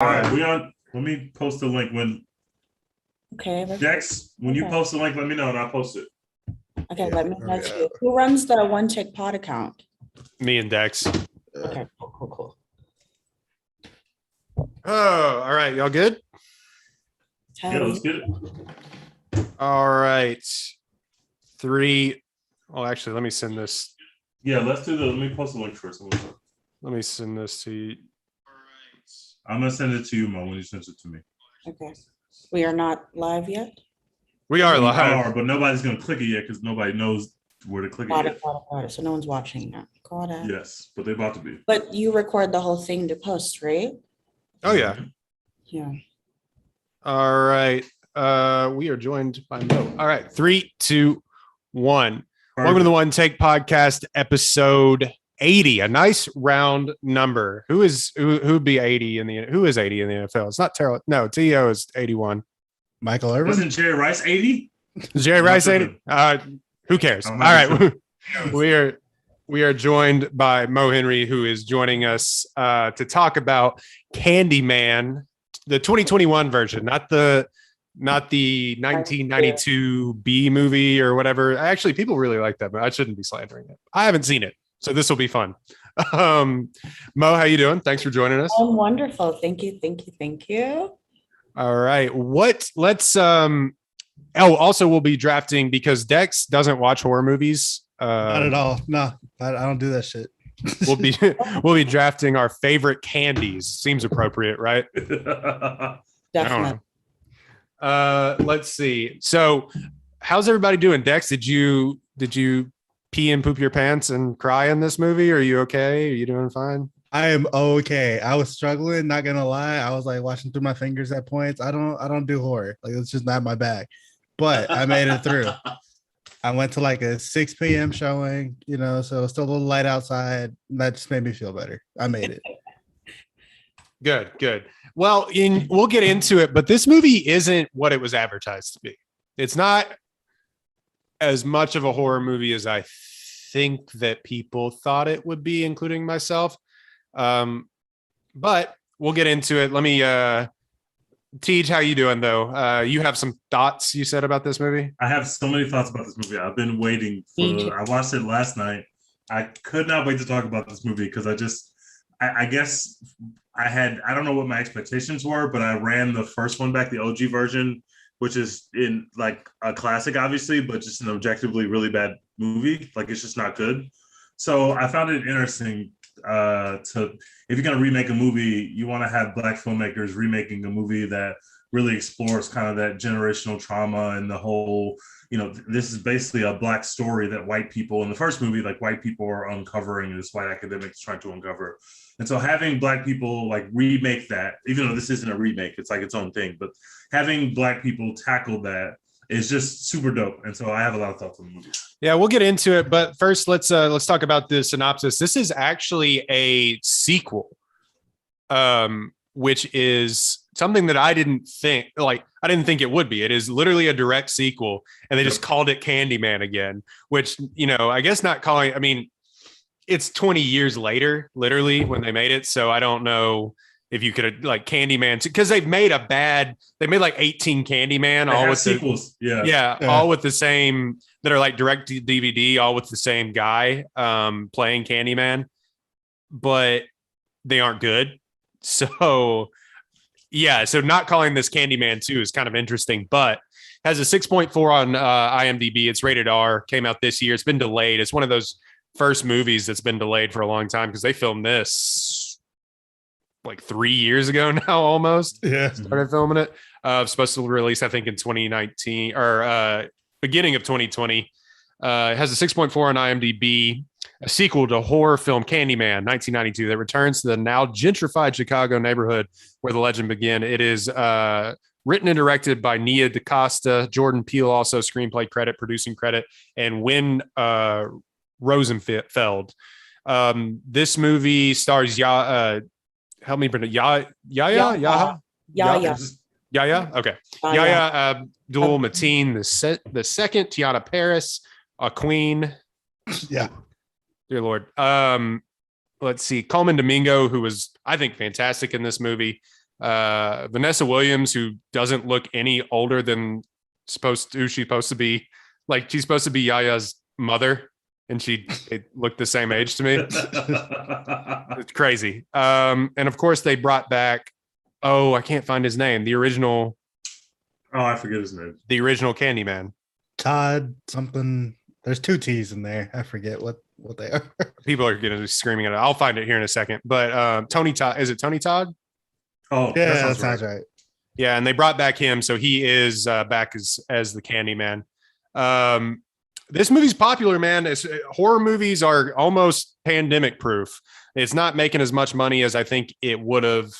All right, we on. Let me post a link when Okay. Dex. When you post a link, let me know and I'll post it. Okay, let me know too. Who runs the one tick pod account? Me and Dex. Okay, cool. Oh, all right. Y'all good? Yeah, let's get it. All right. 3. Oh, actually, let me send this. Yeah, let's do the. Let me post a link first. Let me send this to you. All right. I'm gonna send it to you, Mo, when you send it to me. Okay. We are not live yet. We are live. We are, but nobody's gonna click it yet because nobody knows where to click it yet. Got it. So no one's watching now. Got it. Yes, but they're about to be. But you record the whole thing to post, right? Oh yeah. Yeah. All right. We are joined by Mo. All right. 3, 2, 1. Perfect. Welcome to the One Take Podcast, episode 80. A nice round number. Who'd be 80 in the who is 80 in the NFL? It's not Terrell. No, T.O. is 81. Michael Irvin? Wasn't Jerry Rice 80? Is Jerry Rice 80? Who cares? All right. We are joined by Mo Henry, who is joining us to talk about Candyman, the 2021 version, not the 1992 B movie or whatever. Actually, people really like that, but I shouldn't be slandering it. I haven't seen it, so this will be fun. Mo, how you doing? Thanks for joining us. I'm wonderful. Thank you. All right. Also we'll be drafting because Dex doesn't watch horror movies. Not at all. No, I don't do that shit. we'll be drafting our favorite candies. Seems appropriate, right? Definitely. Let's see. So how's everybody doing? Dex, did you pee and poop your pants and cry in this movie? Are you okay? Are you doing fine? I am okay. I was struggling, not gonna lie. I was like watching through my fingers at points. I don't do horror. Like, it's just not my bag. But I made it through. I went to like a 6 p.m. showing, so it's still a little light outside. That just made me feel better. I made it. Good. Well, we'll get into it, but this movie isn't what it was advertised to be. It's not as much of a horror movie as I think that people thought it would be, including myself. But we'll get into it. Let me, Tej, how you doing though? You have some thoughts you said about this movie? I have so many thoughts about this movie. I've been waiting I watched it last night. I could not wait to talk about this movie because I guess I don't know what my expectations were, but I ran the first one back, the OG version, which is in like a classic, obviously, but just an objectively really bad movie. Like, it's just not good. So I found it interesting if you're going to remake a movie, you want to have Black filmmakers remaking a movie that really explores kind of that generational trauma and the whole, this is basically a Black story that white people in the first movie, like white people are uncovering, this white academics trying to uncover. And so having Black people like remake that, even though this isn't a remake, it's like its own thing, but having Black people tackle that is just super dope. And so I have a lot of thoughts on the movie. Yeah, we'll get into it, but first let's talk about the synopsis. This is actually a sequel, which is something that I didn't think it would be. It is literally a direct sequel, and they just called it Candyman again, which, I guess not calling. I mean, it's 20 years later, literally, when they made it. So I don't know if you could like Candyman, because they made like 18 Candyman, all with sequels. All with the same, that are like direct DVD, all with the same guy playing Candyman, but they aren't good. So not calling this Candyman 2 is kind of interesting, but has a 6.4 on IMDb. It's rated R, came out this year. It's been delayed. It's one of those first movies that's been delayed for a long time because they filmed this like 3 years ago now, almost. Yeah, started filming it. Supposed to release, I think, in 2019 or beginning of 2020. It has a 6.4 on IMDb. A sequel to horror film Candyman, 1992, that returns to the now gentrified Chicago neighborhood where the legend began. It is written and directed by Nia DaCosta. Jordan Peele also screenplay credit, producing credit, and Win Rosenfeld. This movie stars help me pronounce Yahya. Okay. Yahya Abdul Mateen the second, Tiana Paris, a queen. Yeah. Dear Lord. Let's see. Coleman Domingo, who was, I think, fantastic in this movie. Vanessa Williams, who doesn't look any older than she's supposed to be. Like, she's supposed to be Yaya's mother, and it looked the same age to me. It's crazy. And of course, they brought back, I can't find his name. The original. Oh, I forget his name. The original Candyman. Todd something. There's 2 T's in there. I forget what they are. People are going to be screaming at it. I'll find it here in a second. But Tony Todd, is it Tony Todd? Oh, yeah, that sounds right. Yeah, and they brought back him, so he is back as the Candyman. This movie's popular, man. Horror movies are almost pandemic proof. It's not making as much money as I think it would have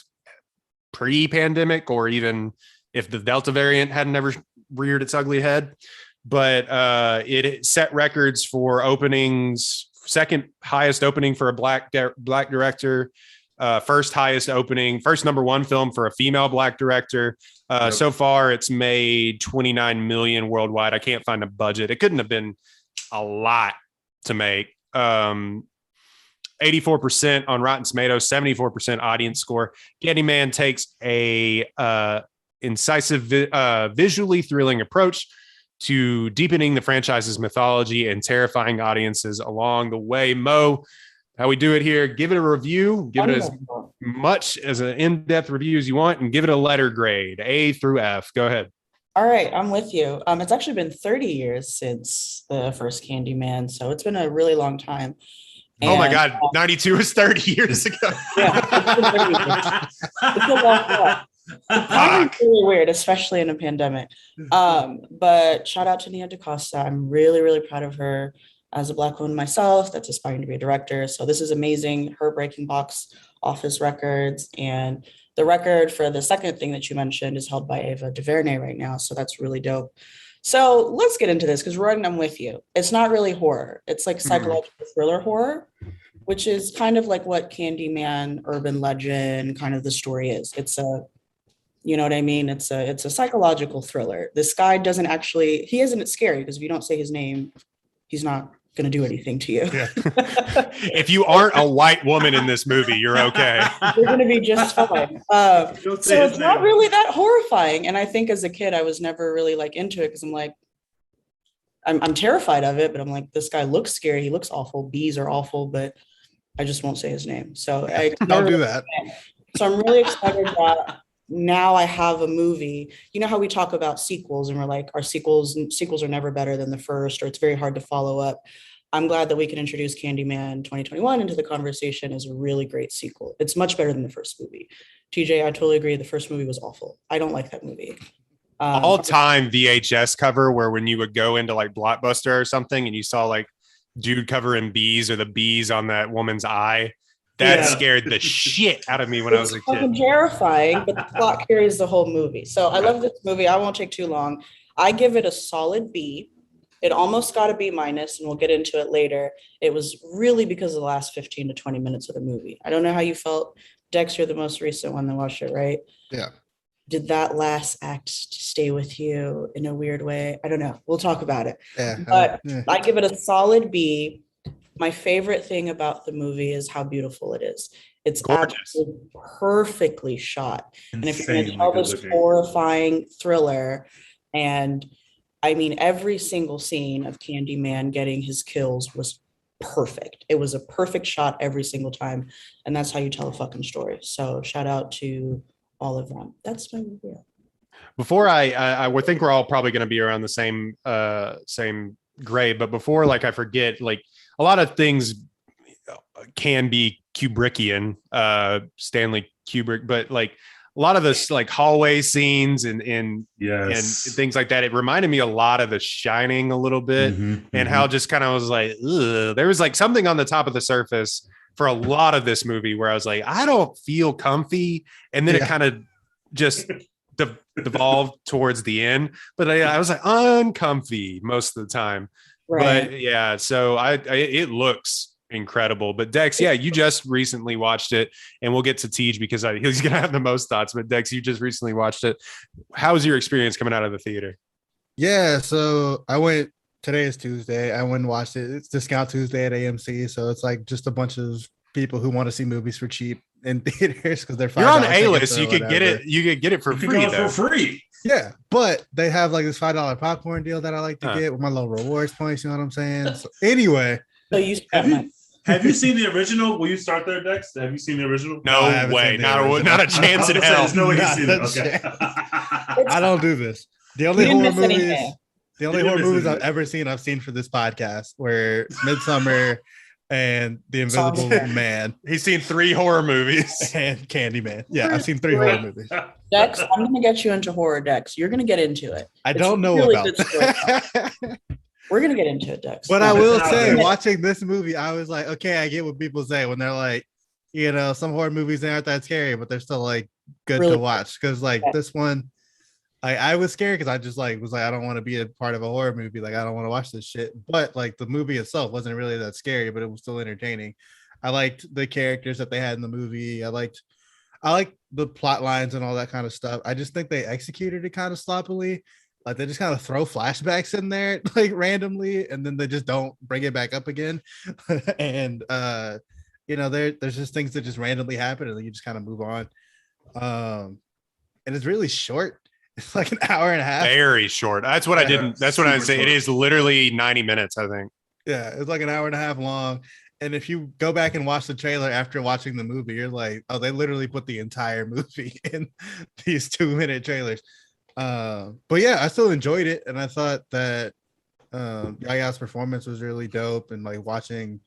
pre-pandemic, or even if the Delta variant hadn't ever reared its ugly head. But it set records for openings, second highest opening for a black director, first number 1 film for a female black director. Yep. So far, it's made $29 million worldwide. I can't find a budget. It couldn't have been a lot to make. 84% on Rotten Tomatoes, 74% audience score. Candyman takes a incisive, visually thrilling approach to deepening the franchise's mythology and terrifying audiences along the way. Mo, how we do it here, give it a review, give it as much as an in-depth review as you want, and give it a letter grade, A through F. Go ahead. All right, I'm with you. It's actually been 30 years since the first Candyman, so it's been a really long time. And, oh my God, 92 was 30 years ago. Yeah, it's a long time. It's really weird, especially in a pandemic. But shout out to Nia DaCosta. I'm really, really proud of her as a Black woman myself that's aspiring to be a director. So this is amazing. Her breaking box office records, and the record for the second thing that you mentioned is held by Ava DuVernay right now. So that's really dope. So let's get into this, because Roden, I'm with you. It's not really horror. It's like psychological thriller horror, which is kind of like what Candyman, urban legend, kind of the story is. It's a, you know what I mean? It's a psychological thriller. This guy doesn't actually, he isn't scary, because if you don't say his name, he's not going to do anything to you. Yeah. If you aren't a white woman in this movie, you're okay. You're going to be just fine. So it's not really that horrifying. And I think as a kid, I was never really like into it, because I'm like, I'm terrified of it, but I'm like, this guy looks scary. He looks awful. Bees are awful, but I just won't say his name. So I don't do that. So I'm really excited that now I have a movie. You know how we talk about sequels and we're like, our sequels are never better than the first, or it's very hard to follow up. I'm glad that we can introduce Candyman 2021 into the conversation as a really great sequel. It's much better than the first movie. TJ, I totally agree. The first movie was awful. I don't like that movie. All-time VHS cover, where when you would go into like Blockbuster or something and you saw like dude covering bees, or the bees on that woman's eye, that scared the shit out of me when I was a kid. It's terrifying, but the plot carries the whole movie. So I love this movie. I won't take too long. I give it a solid B. It almost got a B-, and we'll get into it later. It was really because of the last 15 to 20 minutes of the movie. I don't know how you felt. Dex, you're the most recent one that watched it, right? Yeah. Did that last act stay with you in a weird way? I don't know. We'll talk about it. Yeah. But I give it a solid B. My favorite thing about the movie is how beautiful it is. It's absolutely perfectly shot. And if you're going to tell this horrifying thriller, and I mean, every single scene of Candyman getting his kills was perfect. It was a perfect shot every single time. And that's how you tell a fucking story. So shout out to all of them. That's my review. Before I would think we're all probably going to be around the same grade, but before I forget, like a lot of things can be Kubrickian, Stanley Kubrick, but like a lot of this like hallway scenes and things like that, it reminded me a lot of The Shining a little bit, and how just kind of was like, ugh. There was like something on the top of the surface for a lot of this movie where I was like, I don't feel comfy, and then it kind of just devolved towards the end, but I was like uncomfy most of the time. Right. But yeah, so it looks incredible. But Dex, yeah, you just recently watched it, and we'll get to Tej because he's gonna have the most thoughts. But Dex, you just recently watched it. How was your experience coming out of the theater? Yeah, so today is Tuesday. I went and watched it. It's Discount Tuesday at AMC, so it's like just a bunch of people who want to see movies for cheap in theaters because they're $5 You're on tickets A-list. or You could get whatever. it. You could get it for You can free go though. for free. Yeah, but they have like this $5 popcorn deal that I like to Huh. get with my little rewards points. You know what I'm saying? So anyway, So you Have spent you, money. have you seen the original? Will you start there, Dex? Have you seen the original? No I haven't way. seen the Not a original. not a I was chance in gonna say, hell. There's no way you've Not seen it. a Okay. I don't do this. The only You didn't horror miss movies, anything. the only You didn't horror miss movies I've anything. ever seen for this podcast were Midsummer and The Invisible Songbird. Man He's seen 3 horror movies. and Candyman. Yeah, I've seen 3 horror movies. Dex, I'm gonna get you into horror, Dex. You're gonna get into it. I It's don't know really about good story. that. We're gonna get into it, Dex. But No. I will It's out say, there. watching this movie, I was like, okay, I get what people say when they're like, you know, some horror movies they aren't that scary, but they're still like good Really to watch. Because like Yeah. this one, I was scared because I just like was like, I don't want to be a part of a horror movie. Like I don't want to watch this shit. But like the movie itself wasn't really that scary, but it was still entertaining. I liked the characters that they had in the movie. I liked the plot lines and all that kind of stuff. I just think they executed it kind of sloppily. Like they just kind of throw flashbacks in there like randomly, and then they just don't bring it back up again. And you know, there's just things that just randomly happen, and then you just kind of move on. And it's really short. It's like an hour and a half. Very short. That's what I Yeah, didn't. That's what I super say. It short. is literally 90 minutes, I think. Yeah, it's like an hour and a half long. And if you go back and watch the trailer after watching the movie, you're like, oh, they literally put the entire movie in these 2-minute trailers. But yeah, I still enjoyed it, and I thought that Yaya's performance was really dope, and like watching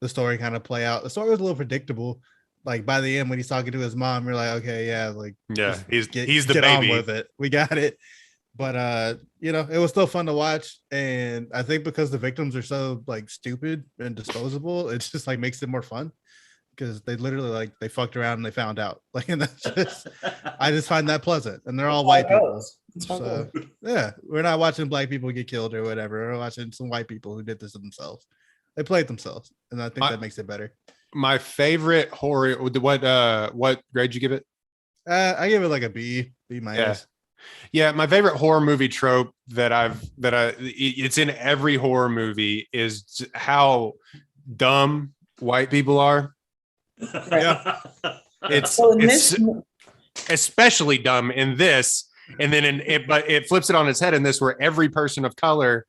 the story kind of play out. The story was a little predictable. Like by the end, when he's talking to his mom, you're like, okay, yeah, like Yeah, just he's the get on baby. with it. We got it. But you know, it was still fun to watch, and I think because the victims are so like stupid and disposable, it just like makes it more fun because they literally like they fucked around and they found out. Like, and that's just I just find that pleasant, and they're all white people. That's how it So goes. yeah, we're not watching black people get killed or whatever. We're watching some white people who did this to themselves. They played themselves, and I think that makes it better. My favorite horror. What grade you give it? I give it like a B minus. Yeah, my favorite horror movie trope it's in every horror movie is how dumb white people are. Yeah. It's So in it's this, especially dumb in this, and then but it flips it on its head in this, where every person of color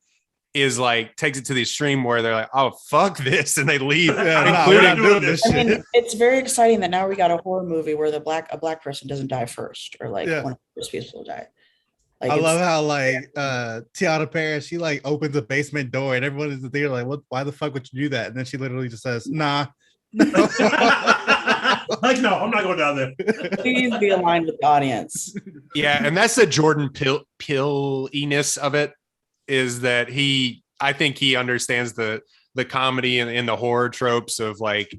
is like takes it to the extreme where they're like, oh fuck this, and they leave, Yeah, nah, including we're not doing this I shit. mean, it's very exciting that now we got a horror movie where a black person doesn't die first, or like Yeah. one of the first people to die. Like I it's- love how like Tiana Paris, she like opens the basement door and everyone is there like, what? Why the fuck would you do that? And then she literally just says, nah. Like, no, I'm not going down there. please be aligned with the audience. Yeah, and that's the Jordan Peele-iness of it, is that I think he understands the comedy and the horror tropes of like,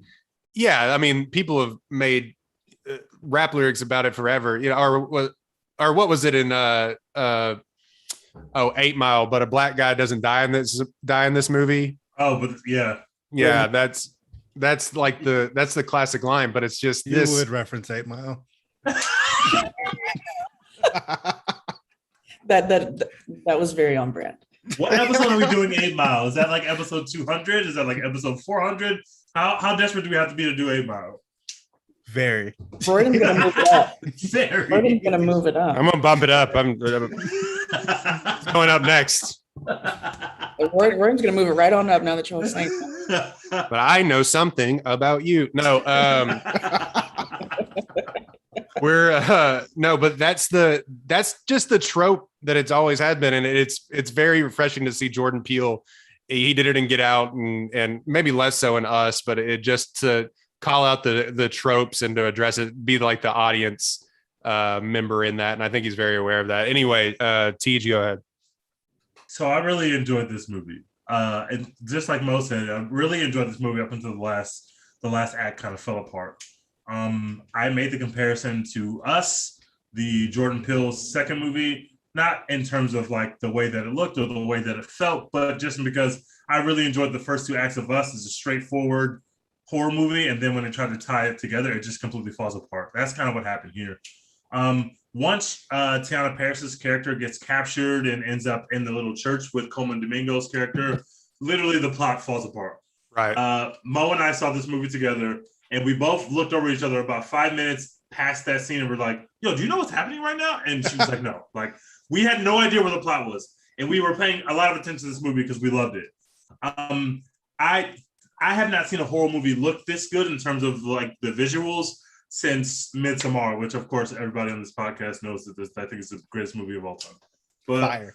yeah, I mean, people have made rap lyrics about it forever, you know, or what was it in 8 Mile, but a black guy doesn't die in this movie. Oh, but yeah. Yeah, that's like that's the classic line, but it's just You this. would reference 8 Mile. That was very on brand. What episode are we doing 8 Mile? Is that like episode 200? Is that like episode 400? How desperate do we have to be to do 8 Mile? Very. Jordan's gonna move it up. Very. Jordan's gonna move it up. I'm gonna bump it up. I'm going up next. Jordan's gonna move it right on up now that you're saying. But I know something about you. No, we're no, but that's just the trope that it's always had been, and it's very refreshing to see Jordan Peele. He did it in Get Out, and maybe less so in Us, but it just to call out the tropes and to address it, be like the audience member in that, and I think he's very aware of that. Anyway, TG, go ahead. So I really enjoyed this movie. And just like Mo said, I really enjoyed this movie up until the last act kind of fell apart. I made the comparison to Us, the Jordan Peele's second movie, not in terms of like the way that it looked or the way that it felt, but just because I really enjoyed the first 2 acts of Us as a straightforward horror movie, and then when they tried to tie it together, it just completely falls apart. That's kind of what happened here. Once Tiana Paris's character gets captured and ends up in the little church with Coleman Domingo's character, literally the plot falls apart. Right. Mo and I saw this movie together, And we both looked over each other about 5 minutes past that scene and we're like, yo, do you know what's happening right now? And she was like, no. Like, we had no idea where the plot was. And we were paying a lot of attention to this movie because we loved it. I have not seen a horror movie look this good in terms of like the visuals since Midsommar, which of course everybody on this podcast knows that I think it's the greatest movie of all time. But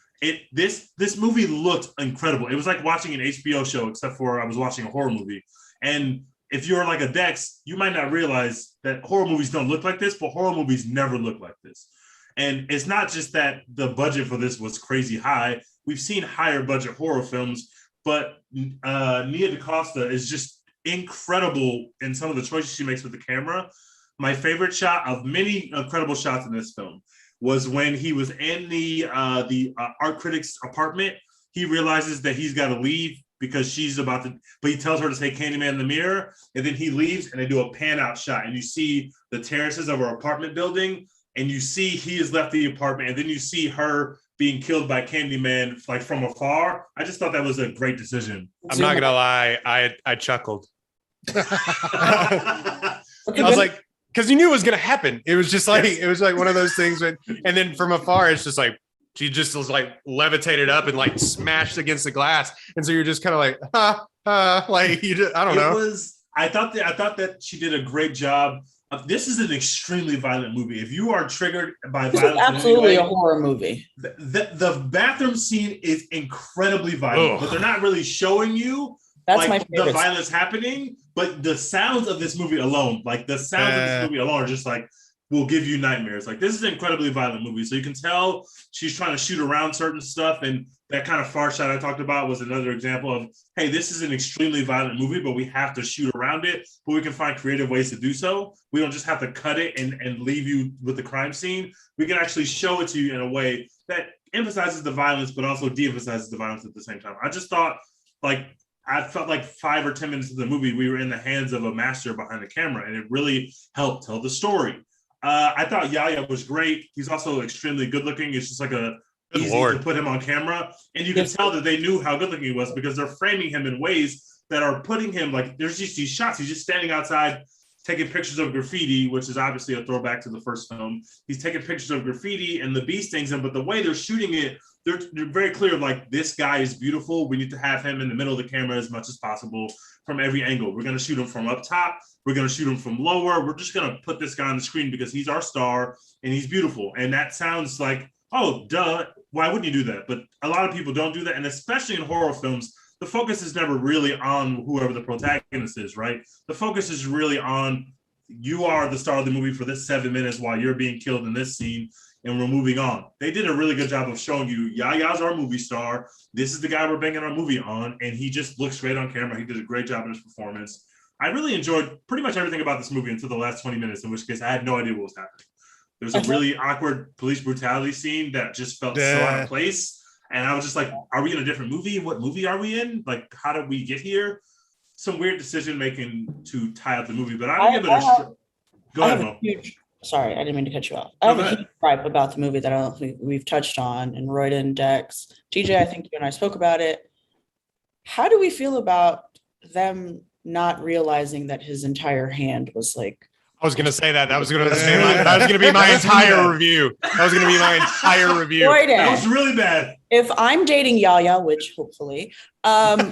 this movie looked incredible. It was like watching an HBO show, except for I was watching a horror movie. And if you're like a Dex, you might not realize that horror movies don't look like this, but horror movies never look like this. And it's not just that the budget for this was crazy high. We've seen higher budget horror films, but Nia DaCosta is just incredible in some of the choices she makes with the camera. My favorite shot of many incredible shots in this film was when he was in the art critic's apartment. He realizes that he's got to leave because she's about to, but he tells her to say Candyman in the mirror, and then he leaves and they do a pan out shot and you see the terraces of her apartment building and you see he has left the apartment and then you see her being killed by Candyman like from afar. I just thought that was a great decision. I'm not gonna lie, I chuckled. I was like, because you knew it was gonna happen. It was just like it was like one of those things when, and then from afar, it's just like she just was like levitated up and like smashed against the glass, and so you're just kind of like, like you just, I don't know. I thought that she did a great job. This is an extremely violent movie. If you are triggered by violence, absolutely a horror movie. The bathroom scene is incredibly violent, but they're not really showing you the violence happening. But the sounds of this movie alone, like the sounds of this movie alone, are just like will give you nightmares. Like this is an incredibly violent movie, so you can tell she's trying to shoot around certain stuff, and that kind of far shot I talked about was another example of, hey, this is an extremely violent movie, but we have to shoot around it, but we can find creative ways to do so. We don't just have to cut it and leave you with the crime scene. We can actually show it to you in a way that emphasizes the violence, but also de-emphasizes the violence at the same time. I just thought, I felt like 5 or 10 minutes of the movie, we were in the hands of a master behind the camera, and it really helped tell the story. I thought Yahya was great. He's also extremely good looking. It's just like easy to put him on camera. And you can tell that they knew how good looking he was because they're framing him in ways that are putting him like, there's just these shots. He's just standing outside taking pictures of graffiti, which is obviously a throwback to the first film. He's taking pictures of graffiti and the bee stings him, but the way they're shooting it, they're very clear, like, this guy is beautiful. We need to have him in the middle of the camera as much as possible from every angle. We're going to shoot him from up top. We're going to shoot him from lower. We're just going to put this guy on the screen because he's our star and he's beautiful. And that sounds like, oh, duh, why wouldn't you do that? But a lot of people don't do that. And especially in horror films, the focus is never really on whoever the protagonist is, right? The focus is really on, you are the star of the movie for this 7 minutes while you're being killed in this scene, and we're moving on. They did a really good job of showing you, Yahya's our movie star. This is the guy we're banging our movie on, and he just looks great on camera. He did a great job in his performance. I really enjoyed pretty much everything about this movie until the last 20 minutes, in which case I had no idea what was happening. There was a really awkward police brutality scene that just felt so out of place. And I was just like, are we in a different movie? What movie are we in? Like, how did we get here? Some weird decision making to tie up the movie, but I give it a go ahead, Mo. Sorry, I didn't mean to cut you off. I have a huge gripe about the movie that I don't think we've touched on, and Royden, Dex, TJ, I think you and I spoke about it. How do we feel about them not realizing that his entire hand was like? I was going to say that. That was going to be my entire review. That was going to be my entire review. Royden, that was really bad. If I'm dating Yahya, which hopefully, I'm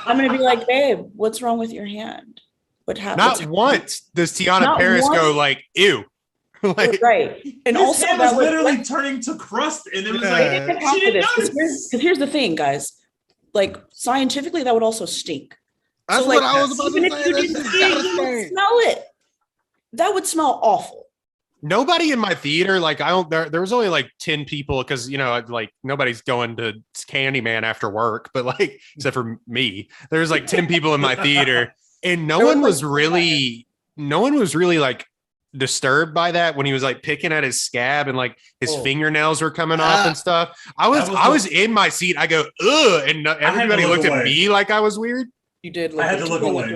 going to be like, babe, what's wrong with your hand? What happened? Not once does Tiana Paris go like, ew. Like, right. And his also hand was literally turning to crust, and it was like, she didn't notice. Because here's the thing, guys. Like, scientifically, that would also stink. That's so, like, what I was about to say. You didn't see it, you would smell it. That would smell awful. Nobody in my theater, like there was only like 10 people because, you know, like nobody's going to Candyman after work, but like, except for me, there's like 10 people in my theater, and no one was really like disturbed by that when he was like picking at his scab and like his fingernails were coming off and stuff. I was in my seat. I go, ugh, and everybody looked at me like I was weird. You did. I had to look away.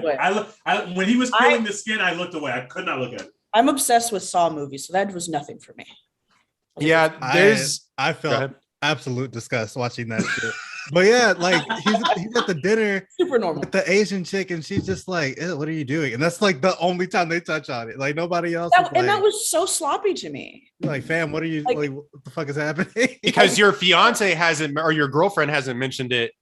When he was peeling the skin, I looked away. I could not look at it. I'm obsessed with Saw movies, so that was nothing for me. Yeah, I felt absolute disgust watching that shit. But yeah, like he's at the dinner Super normal. with the Asian chick, and she's just like, "Ew, what are you doing?" And that's like the only time they touch on it. Like nobody else. And that was so sloppy to me. Like, fam, what are you like? What the fuck is happening? Because your fiance hasn't or your girlfriend hasn't mentioned it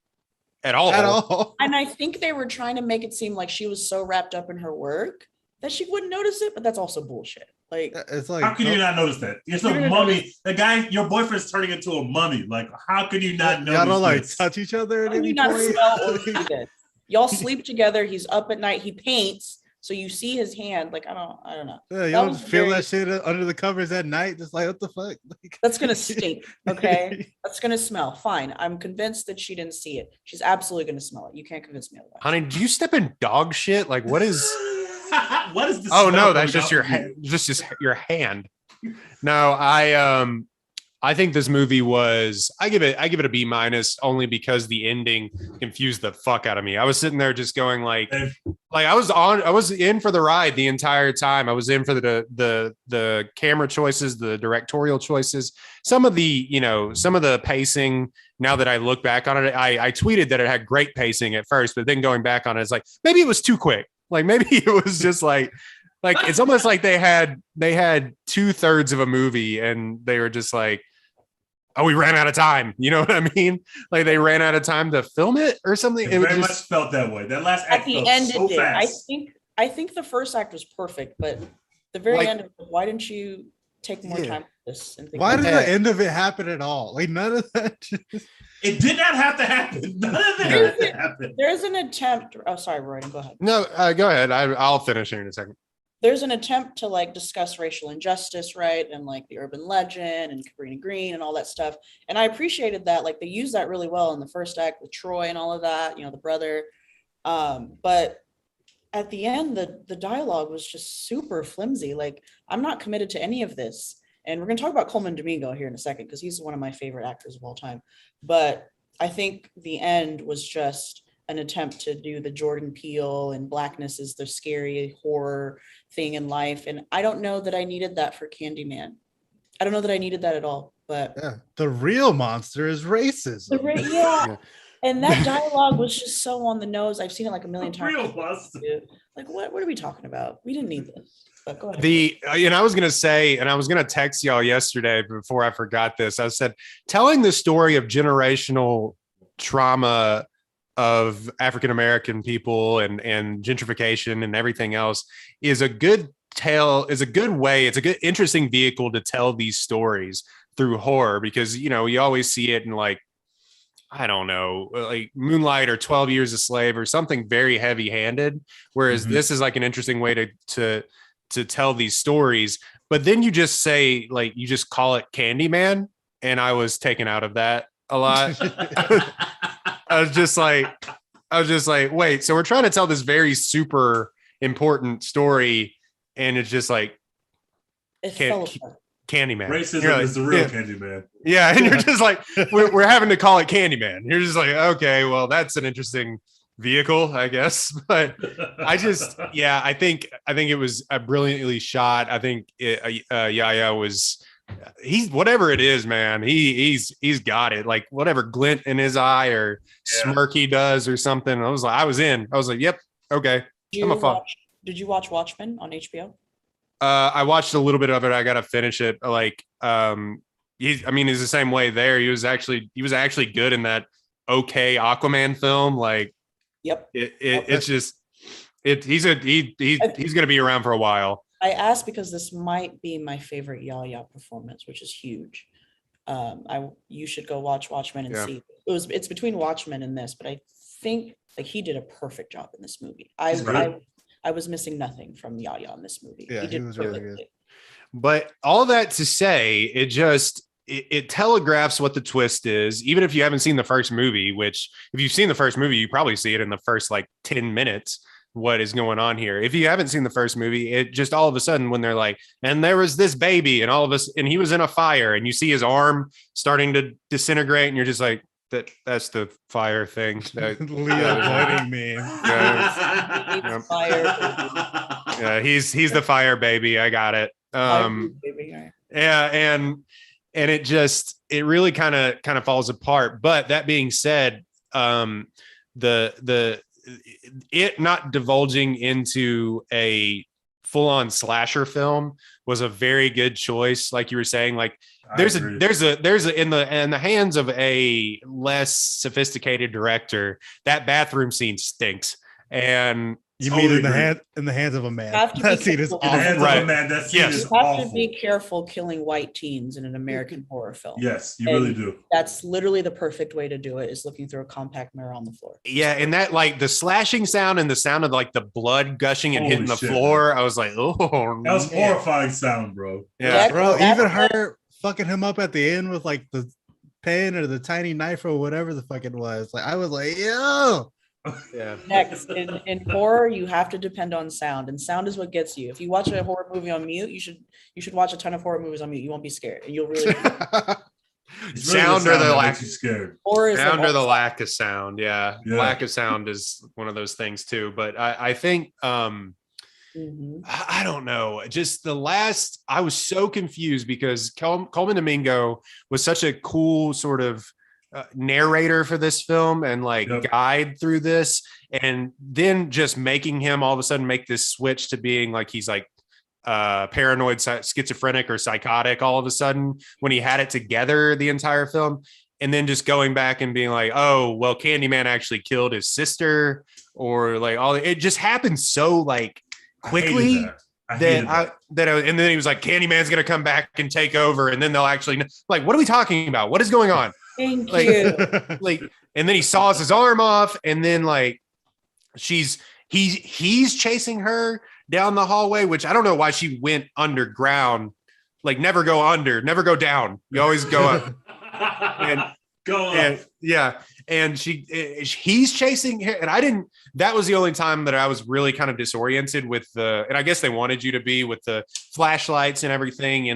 at all. At all. And I think they were trying to make it seem like she was so wrapped up in her work that she wouldn't notice it, but that's also bullshit. Like, it's like, how can you not notice that? It's a mummy. The guy, your boyfriend's turning into a mummy. Like, how could you not notice? Y'all don't like this? touch each other at how can any you not point. smell or see this? Y'all sleep together. He's up at night. He paints, so you see his hand. Like, I don't know. Yeah, you don't feel that shit under the covers at night. Just like, what the fuck? Like, that's gonna stink. Okay, that's gonna smell. Fine. I'm convinced that she didn't see it. She's absolutely gonna smell it. You can't convince me otherwise. Honey, do you step in dog shit? Like, what is? What is this? Oh no, that's just your just your hand. No, I think this movie was. I give it a B- only because the ending confused the fuck out of me. I was sitting there just going like I was in for the ride the entire time. I was in for the camera choices, the directorial choices, some of the pacing. Now that I look back on it, I tweeted that it had great pacing at first, but then going back on it, it's like maybe it was too quick. Like maybe it was just like it's almost like they had 2/3 of a movie and they were just like, oh, we ran out of time. You know what I mean? Like they ran out of time to film it or something. It very much felt that way. That last act at the felt end so it did. fast. I think the first act was perfect, but the very end, why didn't you take more time for this? And think why did the end of it happen at all? Like none of that. It did not have to happen. None of it had to happen. There's an attempt. Oh, sorry, Roy. Go ahead. No, go ahead. I'll finish here in a second. There's an attempt to like discuss racial injustice, right? And like the urban legend and Cabrini Green and all that stuff. And I appreciated that. Like they used that really well in the first act with Troy and all of that, the brother. But at the end, the dialogue was just super flimsy. Like I'm not committed to any of this. And we're going to talk about Coleman Domingo here in a second, because he's one of my favorite actors of all time. But I think the end was just an attempt to do the Jordan Peele and blackness is the scary horror thing in life. And I don't know that I needed that for Candyman. I don't know that I needed that at all. But yeah, the real monster is racism. Yeah. And that dialogue was just so on the nose. I've seen it like a million times. Real monster. Like, what are we talking about? We didn't need this. But go ahead. I was going to say, and I was going to text y'all yesterday before I forgot this. I said, telling the story of generational trauma of African-American people and gentrification and everything else is a good way. It's a good, interesting vehicle to tell these stories through horror, because, you always see it in like, I don't know, like Moonlight or 12 Years a Slave or something very heavy handed. Whereas this is like an interesting way to tell these stories. But then you just say, like, you just call it Candyman. And I was taken out of that a lot. I was just like, wait, so we're trying to tell this very super important story. And it's just like, Candyman. Racism is the real Candyman. Yeah. And you're just like, we're having to call it Candyman. You're just like, okay, well, that's an interesting vehicle, I guess. But I think it was brilliantly shot. I think Yahya was, he's whatever it is, man. He's got it. Like whatever glint in his eye or smirk he does or something. I was like, yep, okay. Did you watch Watchmen on HBO? I watched a little bit of it. I gotta finish it. Like, he's the same way there. He was actually good in that okay Aquaman film. Like, yep. It's just he's gonna be around for a while. I asked because this might be my favorite Yahya performance, which is huge. You should go watch Watchmen and see. It's between Watchmen and this, but I think like he did a perfect job in this movie. I was missing nothing from Yahya in this movie. Yeah, he was really good. But all that to say, it telegraphs what the twist is, even if you haven't seen the first movie, which if you've seen the first movie, you probably see it in the first like 10 minutes, what is going on here. If you haven't seen the first movie, it just all of a sudden when they're like, and there was this baby and and he was in a fire and you see his arm starting to disintegrate and you're just like, that's the fire thing. Leo pointing me. Yeah, he's the fire baby. I got it. Yeah, and and it really kind of falls apart. But that being said, the it not divulging into a full-on slasher film was a very good choice. Like you were saying, like there's a in the hands of a less sophisticated director, that bathroom scene stinks. And you mean in the hands of a man? That scene is awful. Right. That scene is you have awful. to be careful killing white teens in an American horror film. Yes, you really do. That's literally the perfect way to do it, is looking through a compact mirror on the floor. Yeah, and that, like, the slashing sound and the sound of like the blood gushing and hitting the floor, man. I was like, oh, that was horrifying sound, bro. Yeah, bro. Even her fucking him up at the end with like the pen or the tiny knife or whatever the fuck it was. Like I was like, yo. Yeah. Next, in horror, you have to depend on sound, and sound is what gets you. If you watch a horror movie on mute, you should watch a ton of horror movies on mute. You won't be scared, and you'll really. Sound or the lack of scared. Sound or the lack of sound. Yeah. Lack of sound is one of those things too. But I think I don't know. Just I was so confused because Coleman Domingo was such a cool sort of narrator for this film and like guide through this, and then just making him all of a sudden make this switch to being like he's like paranoid, schizophrenic, or psychotic all of a sudden when he had it together the entire film, and then just going back and being like, oh well, Candyman actually killed his sister, or like it just happened so like quickly. And then he was like, Candyman's gonna come back and take over, and then they'll actually like, what are we talking about? What is going on? Thank you. Like, and then he saws his arm off, and then like he's chasing her down the hallway, which I don't know why she went underground. Like, never go under, never go down. You always go up. And go up. And, yeah. And he's chasing her. And that was the only time that I was really kind of disoriented with and I guess they wanted you to be with the flashlights and everything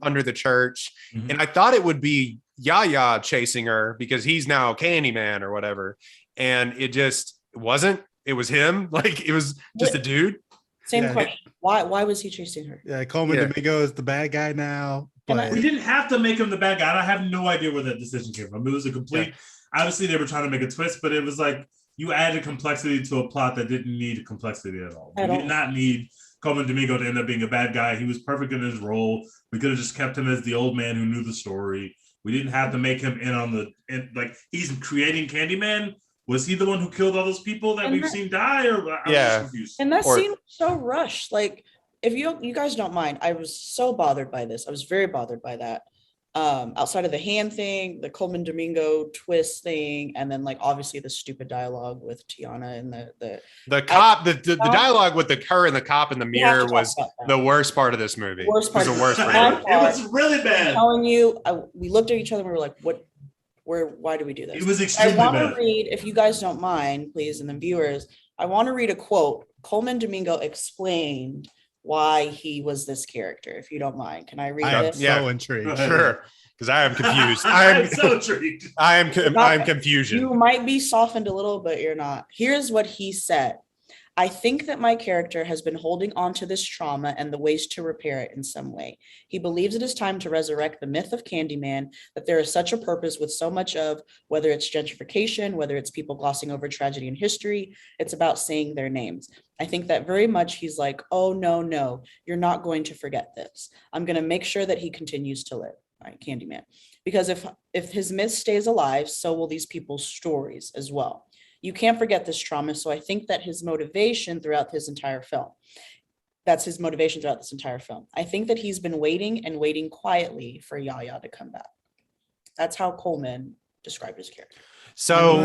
under the church. Mm-hmm. And I thought it would be Yaya chasing her because he's now Candyman or whatever. And it just wasn't. It was him. Like, it was just a dude. Same question. Why was he chasing her? Yeah, Coleman Domingo is the bad guy now. But we didn't have to make him the bad guy. I have no idea where that decision came from. It was a complete. Obviously, they were trying to make a twist, but it was like you added complexity to a plot that didn't need complexity at all. We did not need Coleman Domingo to end up being a bad guy. He was perfect in his role. We could have just kept him as the old man who knew the story. We didn't have to make him like he's creating Candyman. Was he the one who killed all those people that we've seen die? Or I was confused. And that scene was so rushed. Like, if you guys don't mind, I was so bothered by this. I was very bothered by that. Outside of the hand thing, the Coleman Domingo twist thing, and then like obviously the stupid dialogue with Tiana and the cop, the dialogue with her and the cop in the mirror was the worst part of this movie. It was the worst part. It was really bad. I'm telling you, we looked at each other and we were like, why do we do this? It was extremely bad. I want to read, if you guys don't mind, please, and the viewers, I want to read a quote. Coleman Domingo explained why he was this character, if you don't mind. Can I read it? So intrigued. Sure. Because I am confused. I'm so intrigued. I'm confusion. You might be softened a little, but you're not. Here's what he said. I think that my character has been holding on to this trauma and the ways to repair it in some way. He believes it is time to resurrect the myth of Candyman, that there is such a purpose with so much of, whether it's gentrification, whether it's people glossing over tragedy in history, it's about saying their names. I think that very much he's like, oh, no, you're not going to forget this. I'm going to make sure that he continues to live. Right, Candyman. Because if his myth stays alive, so will these people's stories as well. You can't forget this trauma. So I think that his motivation throughout his entire film, that's his motivation throughout this entire film. I think that he's been waiting quietly for Yaya to come back. That's how Coleman described his character. So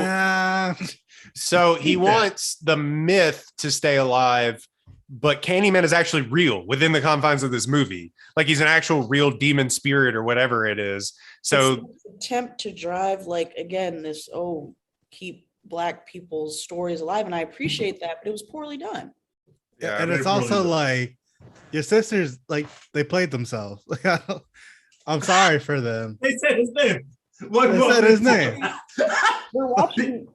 he wants the myth to stay alive, but Candyman is actually real within the confines of this movie. Like, he's an actual real demon spirit or whatever it is. So it's an attempt to drive, like, again, this, keep Black people's stories alive. And I appreciate that, but it was poorly done. Yeah, and it's also like your sisters, like, they played themselves. Like, I'm sorry for them. They said his name. They said his name. We're watching.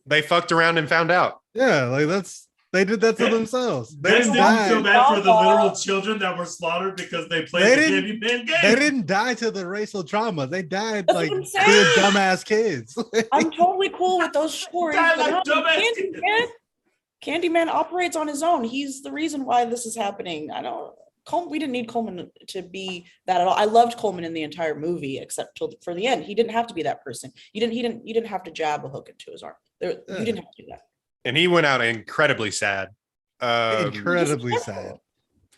They fucked around and found out. Yeah, like that's They did that to themselves. They Next didn't thing you feel die. bad for the literal children that were slaughtered because they played the Candyman game. They didn't die to the racial trauma. They died That's like what I'm being saying. dumbass kids. I'm totally cool with those stories. Died but like not dumbass Candyman. Candyman operates on his own. He's the reason why this is happening. We didn't need Coleman to be that at all. I loved Coleman in the entire movie, except till for the end. He didn't have to be that person. You didn't have to jab a hook into his arm. You didn't have to do that. And he went out incredibly sad. Incredibly sad.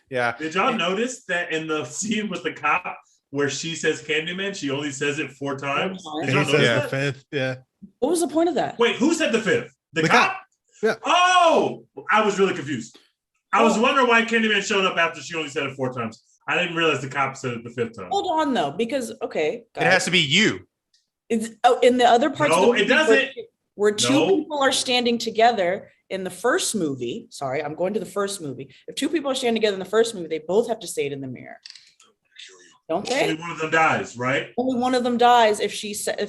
Yeah. Did y'all notice that in the scene with the cop where she says Candyman, she only says it 4 times? Did y'all He notice says the that? 5th. Yeah. What was the point of that? Wait, who said the 5th? The cop? Yeah. Oh, I was really confused. I was wondering why Candyman showed up after she only said it 4 times. I didn't realize the cop said it the 5th time. Hold on though, because guys, it has to be you. In the other parts of the movie, it doesn't. Where two people are standing together in the first movie. Sorry, I'm going to the first movie. If 2 people are standing together in the first movie, they both have to say it in the mirror. Don't they? Only one of them dies, right? Only one of them dies if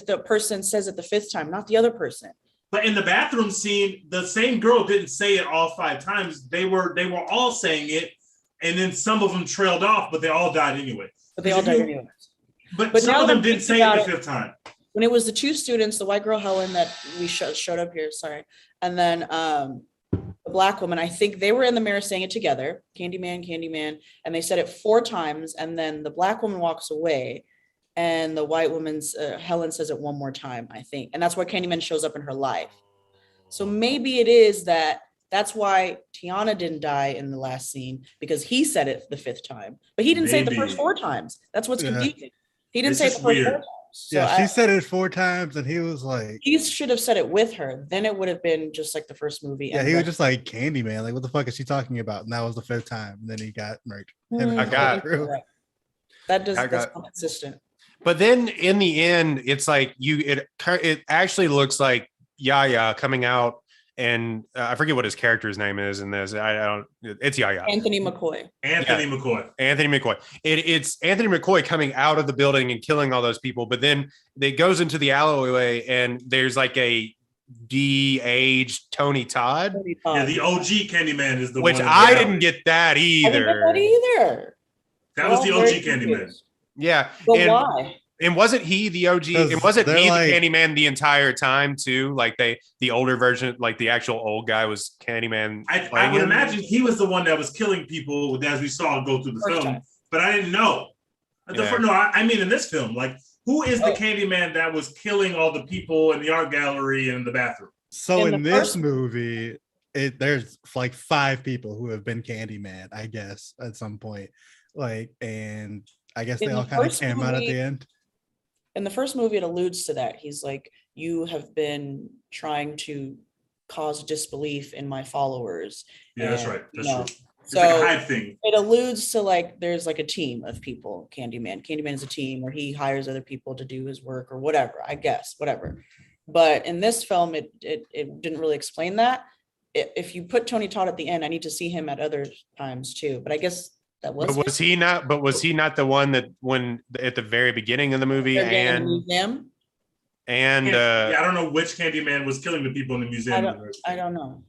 the person says it the 5th time, not the other person. But in the bathroom scene, the same girl didn't say it all 5 times. They were all saying it, and then some of them trailed off, but they all died anyway. But they all died anyway. But some of them didn't say it the 5th time. When it was the 2 students, the white girl Helen that we showed up here, sorry, and then the black woman, I think they were in the mirror saying it together, Candyman, Candyman, and they said it 4 times, and then the black woman walks away, and the white woman's Helen says it 1 more time, I think, and that's where Candyman shows up in her life. So maybe it is that's why Tiana didn't die in the last scene, because he said it the 5th time, but he didn't say it the first 4 times. That's what's confusing. He didn't say it the first 4 times. So she said it 4 times, and he was like, he should have said it with her. Then it would have been just like the first movie. Yeah, he was just like Candyman. Like, what the fuck is she talking about? And that was the 5th time. And then he got murdered. That's consistent. But then in the end, it's like it actually looks like Yaya coming out, and I forget what his character's name is in this. I don't. It's Yaya. Anthony McCoy. Anthony McCoy. It's Anthony McCoy coming out of the building and killing all those people. But then it goes into the alleyway, and there's like a de-aged Tony Todd. Yeah, the OG Candyman is the which one. I didn't get that either. I didn't get that either. That was the OG Candyman. Yeah. But why? And wasn't he the OG? And wasn't he the Candyman the entire time too? Like the older version, like the actual old guy was Candyman. I would imagine he was the one that was killing people as we saw go through the film. But I didn't know. I mean in this film, like who is the Candyman that was killing all the people in the art gallery and in the bathroom? So in this movie, there's like 5 people who have been Candyman, I guess, at some point. Like, and I guess they all kind of came out at the end. In the first movie, it alludes to that. He's like, you have been trying to cause disbelief in my followers. Yeah, that's right. That's true. It's So like a hive thing. It alludes to like, there's like a team of people, Candyman. Candyman is a team where he hires other people to do his work or whatever, I guess, whatever. But in this film, it didn't really explain that. If you put Tony Todd at the end, I need to see him at other times too. But I guess that was. But was he not? But was he not the one that when at the very beginning of the movie I don't know which Candyman was killing the people in the museum. I don't know.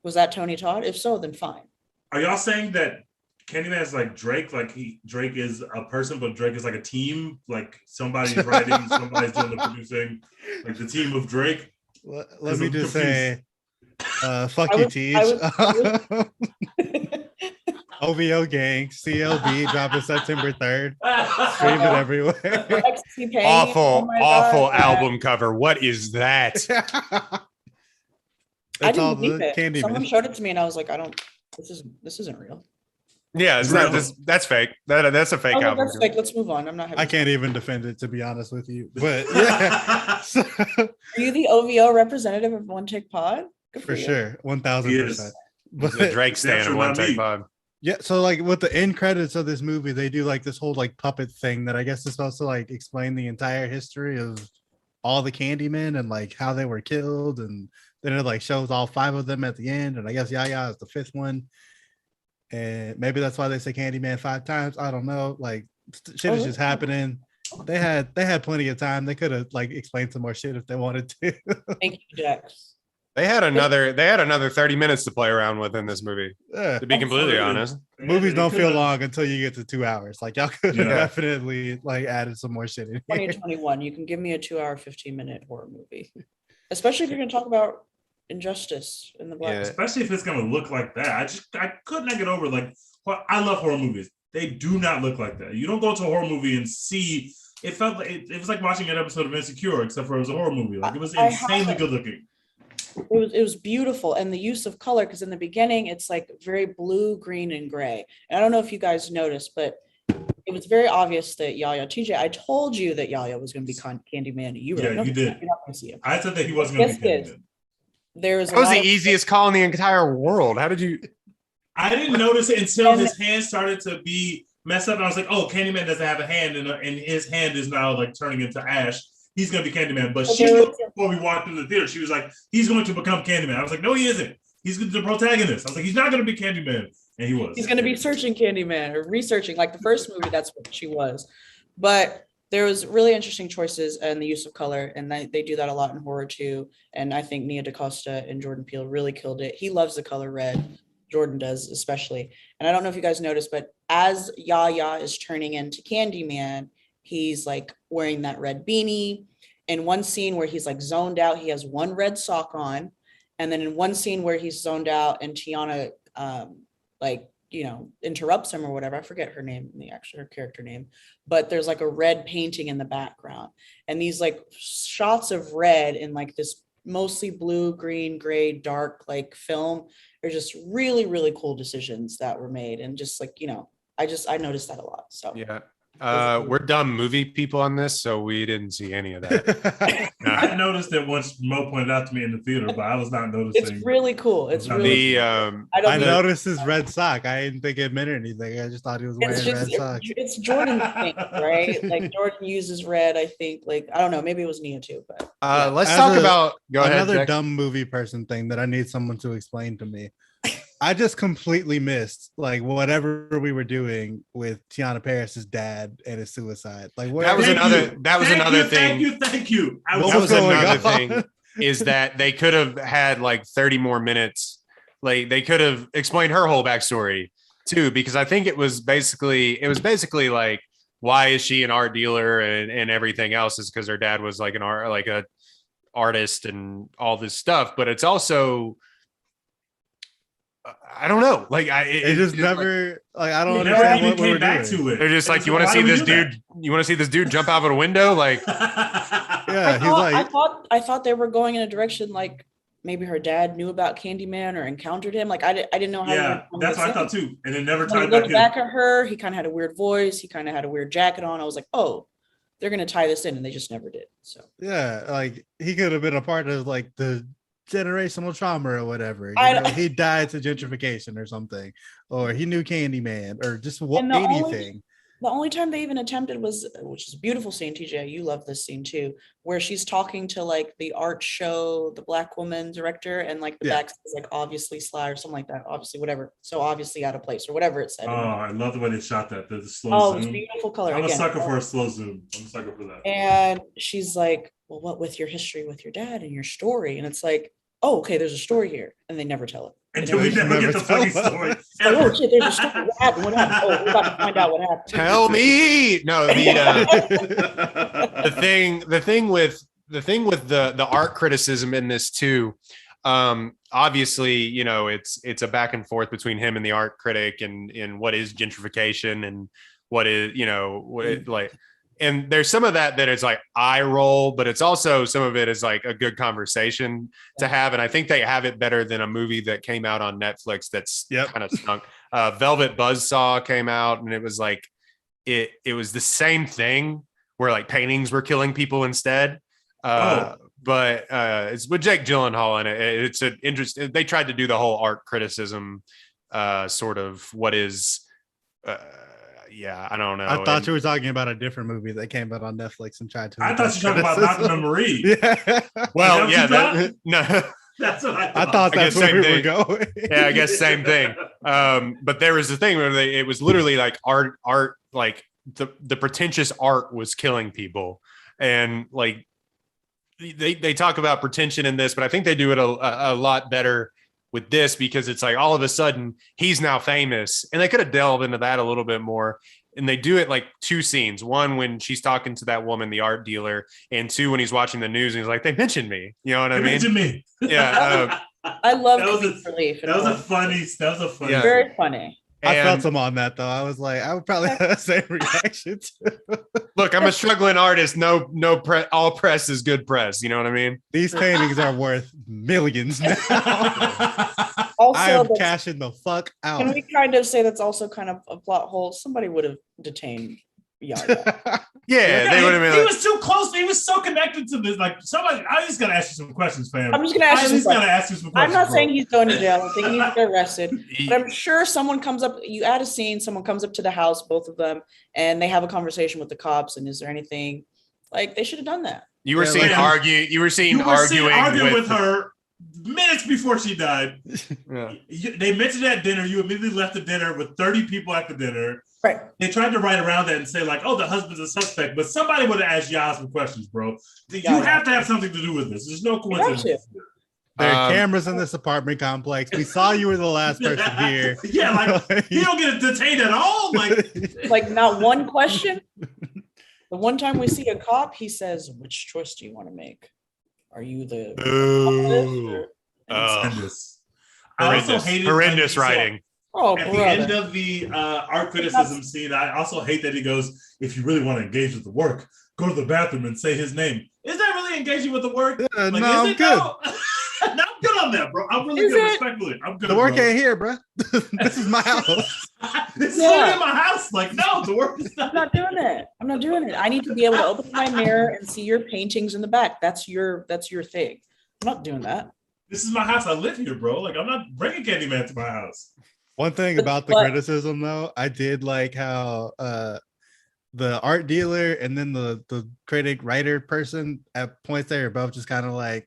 Was that Tony Todd? If so, then fine. Are y'all saying that Candyman is like Drake? Like Drake is a person, but Drake is like a team. Like somebody's writing, somebody's doing the producing. Like the team of Drake. Let me just say, fuck you, Teach. OVO gang, CLB dropping September 3rd. Stream it everywhere. Awful album cover. What is that? I didn't believe it. Someone showed it to me and I was like, this isn't real. Yeah, it's not this. That's fake. That's a fake album. That's fake. Let's move on. I'm not. I can't even defend it, to be honest with you. But yeah. Are you the OVO representative of One Take Pod? For sure, 1000%. But the Drake stand of One Take Pod. Yeah, so like with the end credits of this movie, they do like this whole like puppet thing that I guess is supposed to like explain the entire history of all the Candymen and like how they were killed, and then it like shows all 5 of them at the end, and I guess Yaya is the 5th one, and maybe that's why they say Candyman 5 times. I don't know. Like shit is just happening. They had plenty of time. They could have like explained some more shit if they wanted to. Thank you, Jax. They had another 30 minutes to play around with in this movie. Yeah. To be completely Absolutely. honest. Movies don't feel could've- long until you get to 2 hours. Like y'all could have Yeah. definitely like added some more shit in here. 2021. You can give me a 2-hour, 15-minute horror movie, especially if you're going to talk about injustice in the black. Yeah. Especially if it's gonna look like that. I could not get over like. Well, I love horror movies. They do not look like that. You don't go to a horror movie and see. It felt like it was like watching an episode of Insecure, except for it was a horror movie. Like it was insanely good looking. It was beautiful, and the use of color, because in the beginning it's like very blue, green, and gray. And I don't know if you guys noticed, but it was very obvious that Yaya, TJ, I told you that Yaya was going to be Candyman. You were like, no, you did. you're not going to see him. I said that he wasn't going to be Yes, Candyman. There was That was the easiest call in the entire world. How did you? I didn't notice it until his hand started to be messed up, and I was like, "Oh, Candyman doesn't have a hand, and his hand is now like turning into ash. He's gonna be Candyman." But she knew before we walked through the theater, she was like, "He's going to become Candyman." I was like, "No, he isn't. He's the protagonist." I was like, "He's not going to be Candyman," and he was. He's going to be searching Candyman or researching. Like the first movie, that's what she was. But there was really interesting choices and the use of color, and they do that a lot in horror too. And I think Nia DaCosta and Jordan Peele really killed it. He loves the color red. Jordan does especially. And I don't know if you guys noticed, but as Yaya is turning into Candyman, he's like wearing that red beanie. In one scene where he's like zoned out, he has one red sock on. And then in one scene where he's zoned out and Tiana interrupts him or whatever. I forget her name, her character name, but there's like a red painting in the background. And these like shots of red in like this mostly blue, green, gray, dark like film are just really, really cool decisions that were made. And just like, I noticed that a lot. So yeah. We're dumb movie people on this, so we didn't see any of that. I noticed it once Mo pointed out to me in the theater, but I was not noticing. It's really cool. It's really cool. I noticed his red sock. I didn't think it meant anything. I just thought he was wearing red socks. It's Jordan's thing, right? Like Jordan uses red, I think. Like, I don't know, maybe it was Nia too, but let's talk about another dumb movie person thing that I need someone to explain to me. I just completely missed like whatever we were doing with Tiana Paris's dad and his suicide. Like that was another thing. Thank you. That was another thing is that they could have had like 30 more minutes. Like they could have explained her whole backstory too, because I think it was basically like, why is she an art dealer and everything else is because her dad was like a artist and all this stuff. But it's also, I don't know. Like it just never like I don't understand what we were doing. They're just like, you want to see this dude? You want to see this dude jump out of a window? Like, yeah, he's like. I thought they were going in a direction like maybe her dad knew about Candyman or encountered him. Like I didn't know how. Yeah, that's what I thought too. And it never tied back at her. He kind of had a weird voice. He kind of had a weird jacket on. I was like, oh, they're gonna tie this in, and they just never did. So yeah, like he could have been a part of like the generational trauma or whatever. He died to gentrification or something, or he knew Candyman or just anything. The only time they even attempted was, which is a beautiful scene, TJ, you love this scene too, where she's talking to like the art show, the black woman director, and like the back says like obviously Sly or something like that, obviously whatever, so obviously out of place or whatever it said. Oh, I love the way they shot that. The slow zoom. It's beautiful color. I'm a sucker for a slow zoom. I'm a sucker for that. And she's like, well, what with your history with your dad and your story? And it's like, oh, okay, there's a story here. And they never tell it. Until we never get the fucking story. Like, oh shit, there's a story. What happened? What happened? Oh, we're about to find out what happened. Tell me. No, the thing with the art criticism in this too. Obviously, it's a back and forth between him and the art critic and what is gentrification and what is, like. And there's some of that is like eye roll, but it's also some of it is like a good conversation to have. And I think they have it better than a movie that came out on Netflix that's kind of stunk. Velvet Buzzsaw came out and it was like, it was the same thing where like paintings were killing people instead. But it's with Jake Gyllenhaal and it's an interesting, they tried to do the whole art criticism sort of what is, I don't know. I thought you were talking about a different movie that came out on Netflix and tried to. I thought you were talking about Malcolm and Marie. Yeah. Well, no. That's what I thought. I thought that's where we were going. Yeah, I guess same thing. But there was a thing where it was literally like art, like the pretentious art was killing people, and like they talk about pretension in this, but I think they do it a lot better with this because it's like all of a sudden he's now famous, and they could have delved into that a little bit more. And they do it like two scenes. One, when she's talking to that woman, the art dealer, and two, when he's watching the news and he's like, they mentioned me. You know what I mean? Mentioned me. Yeah. I love That was comedic relief. That was a funny. Yeah. Very funny. I And felt some on that though. I was like, I would probably have the same reaction too. look, I'm a struggling artist. All press is good press. You know what I mean? These paintings are worth millions now. I Also, am that's- cashing the fuck out. can we kind of say that's also kind of a plot hole? Somebody would have detained Yaya. Yeah, they would have been He like, was too close. He was so connected to this. Like somebody, I just gotta ask you some questions, fam. I'm just gonna ask I you just some gotta questions. ask you some I'm questions. not bro. saying he's going to jail. I think he needs to get arrested. But I'm sure someone comes up, you add a scene, someone comes up to the house, both of them, and they have a conversation with the cops. And is there anything like they should have done that? you were Yeah, seeing like- arguing arguing with her minutes before she died. Yeah. They mentioned at dinner. You immediately left the dinner with 30 people at the dinner. Right. They tried to write around that and say like, "Oh, the husband's a suspect," but somebody would have asked y'all some questions, bro. You Yeah. have to have something to do with this. There's no You have coincidence. There are Um, cameras in this apartment complex. We saw you were the last person here. Yeah, like you don't get detained at all. Like, Like not one question. The one time we see a cop, he says, "Which choice do you want to make? Are you the Ooh. Oh, horrendous. I also hated horrendous so writing. Oh, At the end brother. of the art criticism scene, I also hate that he goes, "If you really want to engage with the work, go to the bathroom and say his name." Is that really engaging with the work? No, is I'm it good. though? No, I'm good on that, bro. I'm really Is good. it? Respectfully, I'm good. The work bro. ain't here, bro. This is my house. This is Yeah. literally in my house. Like, no, the work is I'm not. not doing it. I'm not doing it. I need to be able to open my mirror and see your paintings in the back. That's your thing. I'm not doing that. This is my house. I live here, bro. Like, I'm not bringing Candyman to my house. One thing But- about the but- criticism though, I did like how the art dealer and then the critic writer person at points they were both just kind of like,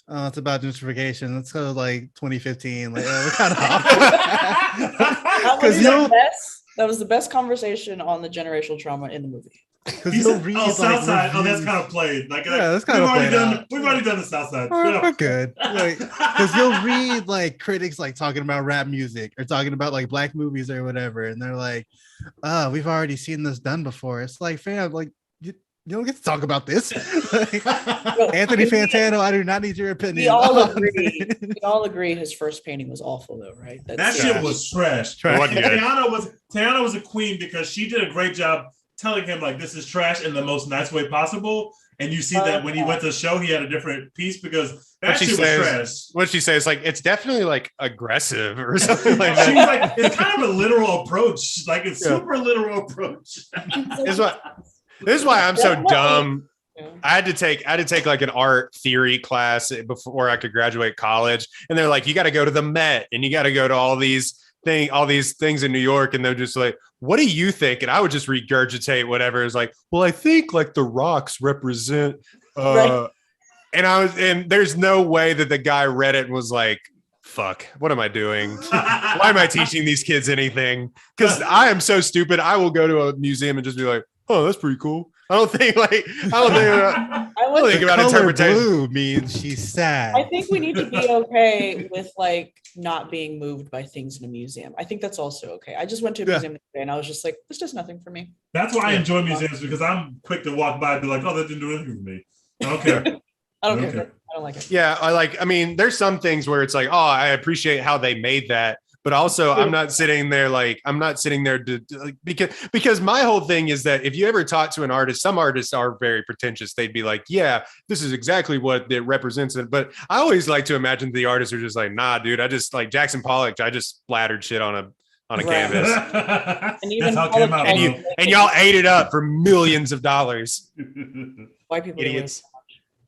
oh, it's about gentrification. Let's go like 2015. Like, we're kind of off. That was, Because you'll that was the best conversation on the generational trauma in the movie. because He you'll said, read "Oh, like, Southside. Oh, that's reviews. kind of played. Like, Yeah, that's we've kinda already played done. out. We've already done the Southside. We're good. Because you'll read like critics like talking about rap music or talking about like black movies or whatever, and they're like, "Oh, we've already seen this done before." It's like, fam, like you don't get to talk about this. Like, Anthony Fantano, I do not need your opinion. We all on agree. this. We all agree his first painting was awful, though, right? That shit was trash. It wasn't good. Tiana was a queen because she did a great job telling him like this is trash in the most nice way possible. And you see that when he went to the show, he had a different piece because that What she shit was says- trash. What she says, like it's definitely like aggressive or something like She that. was like, it's kind of a literal approach. Like it's Yeah. super literal approach. This is why I'm so dumb. Yeah. I had to take like an art theory class before I could graduate college, and they're like, you got to go to the Met and you got to go to all these things in New York, and they're just like, what do you think? And I would just regurgitate whatever. It's like, well, I think like the rocks represent, Right. and there's no way that the guy read it and was like, fuck, what am I doing? Why am I teaching these kids anything? Because I am so stupid. I will go to a museum and just be like, oh, that's pretty cool. I don't think I would think about Color interpretation. blue means she's sad. I think we need to be okay with like not being moved by things in a museum. I think that's also okay. I just went to a Yeah. museum the other day and I was just like, this does nothing for me. That's why I enjoy museums because I'm quick to walk by and be like, oh, that didn't do anything for me. I don't care. I don't Okay. care. I don't like it. Yeah, I mean, there's some things where it's like, oh, I appreciate how they made that, but also I'm not sitting there to because my whole thing is that if you ever talk to an artist, some artists are very pretentious. They'd be like, yeah, this is exactly what it represents. But I always like to imagine the artists are just like, nah, dude, I just like Jackson Pollock. I just splattered shit on a Right. canvas, And even That's how it came out. all the- and y'all ate it up for millions of dollars. White people do it. Idiots.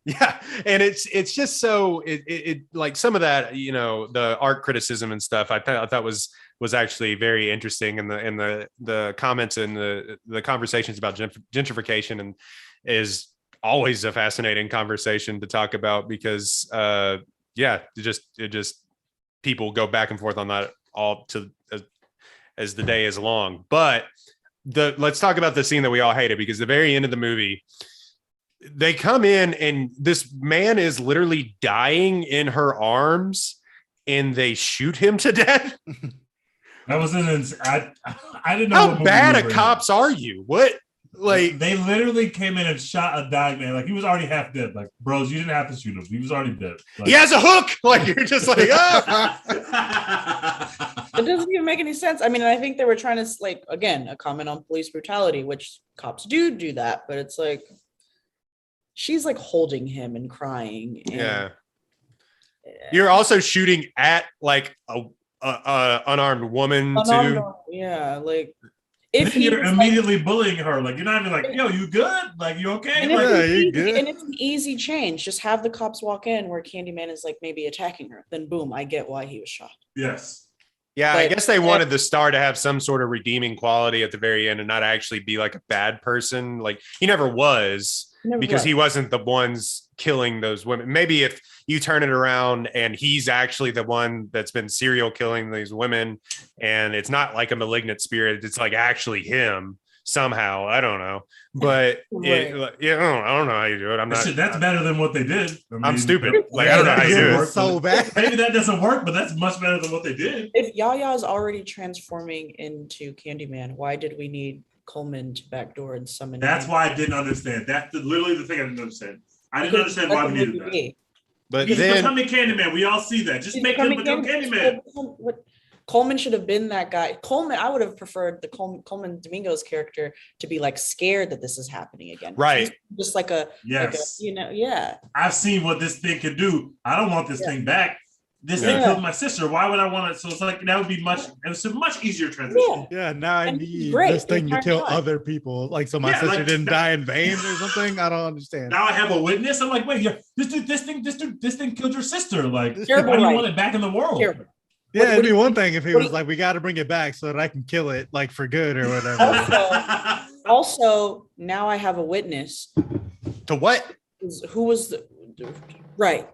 Yeah, and it's just so it like some of that, you know, the art criticism and stuff. I thought was actually very interesting, and the comments and the conversations about gentrification and is always a fascinating conversation to talk about because it just people go back and forth on that all to as the day is long. But let's talk about the scene that we all hated because the very end of the movie. they come in and this man is literally dying in her arms and they shoot him to death. That was I didn't know How what movie bad we a were in. cops are you? What? Like, they literally came in and shot a dying man. Like he was already half dead. Like, bros, you didn't have to shoot him. He was already dead. Like, he has a hook. Like, you're just like, oh. It doesn't even make any sense. I mean, I think they were trying to, like, again, a comment on police brutality, which cops do that, but it's like she's like holding him and crying. And, Yeah. You're also shooting at like a unarmed woman too. Yeah, like if you're immediately bullying her, like you're not even like, yo, you good? Like you okay? And, like, you good? And it's an easy change. Just have the cops walk in where Candyman is like maybe attacking her. Then boom, I get why he was shot. Yes. Yeah, I guess they wanted the star to have some sort of redeeming quality at the very end and not actually be like a bad person. Like he never was because he wasn't the ones killing those women. Maybe if you turn it around and he's actually the one that's been serial killing these women and it's not like a malignant spirit, it's like actually him somehow. I don't know. But I don't know how you do it. I'm not. That's better than what they did. I'm stupid. Like, I don't know how you do it. So bad. Maybe that doesn't work, but that's much better than what they did. If Yaya is already transforming into Candyman, why did we need Coleman to backdoor and summon? That's why I didn't understand. That's literally the thing I didn't understand. I didn't understand why we needed that. But he's then becoming Candyman. We all see that. Just make him become Candyman. Coleman should have been that guy. Coleman, I would have preferred the Coleman Domingo's character to be like scared that this is happening again. Right. Just like a, yes. Like a, yeah. I've seen what this thing can do. I don't want this thing back. This thing killed my sister. Why would I want it? So it's like that would be it was a much easier transition. Yeah, now I need this thing to kill other people. Like so my sister didn't die in vain or something. I don't understand. Now I have a witness. I'm like, wait, this thing killed your sister. Like, why do you want it back in the world? Terrible. Yeah, it'd be one thing if he was like, we got to bring it back so that I can kill it like for good or whatever. Also, now I have a witness. To what? Who was the right?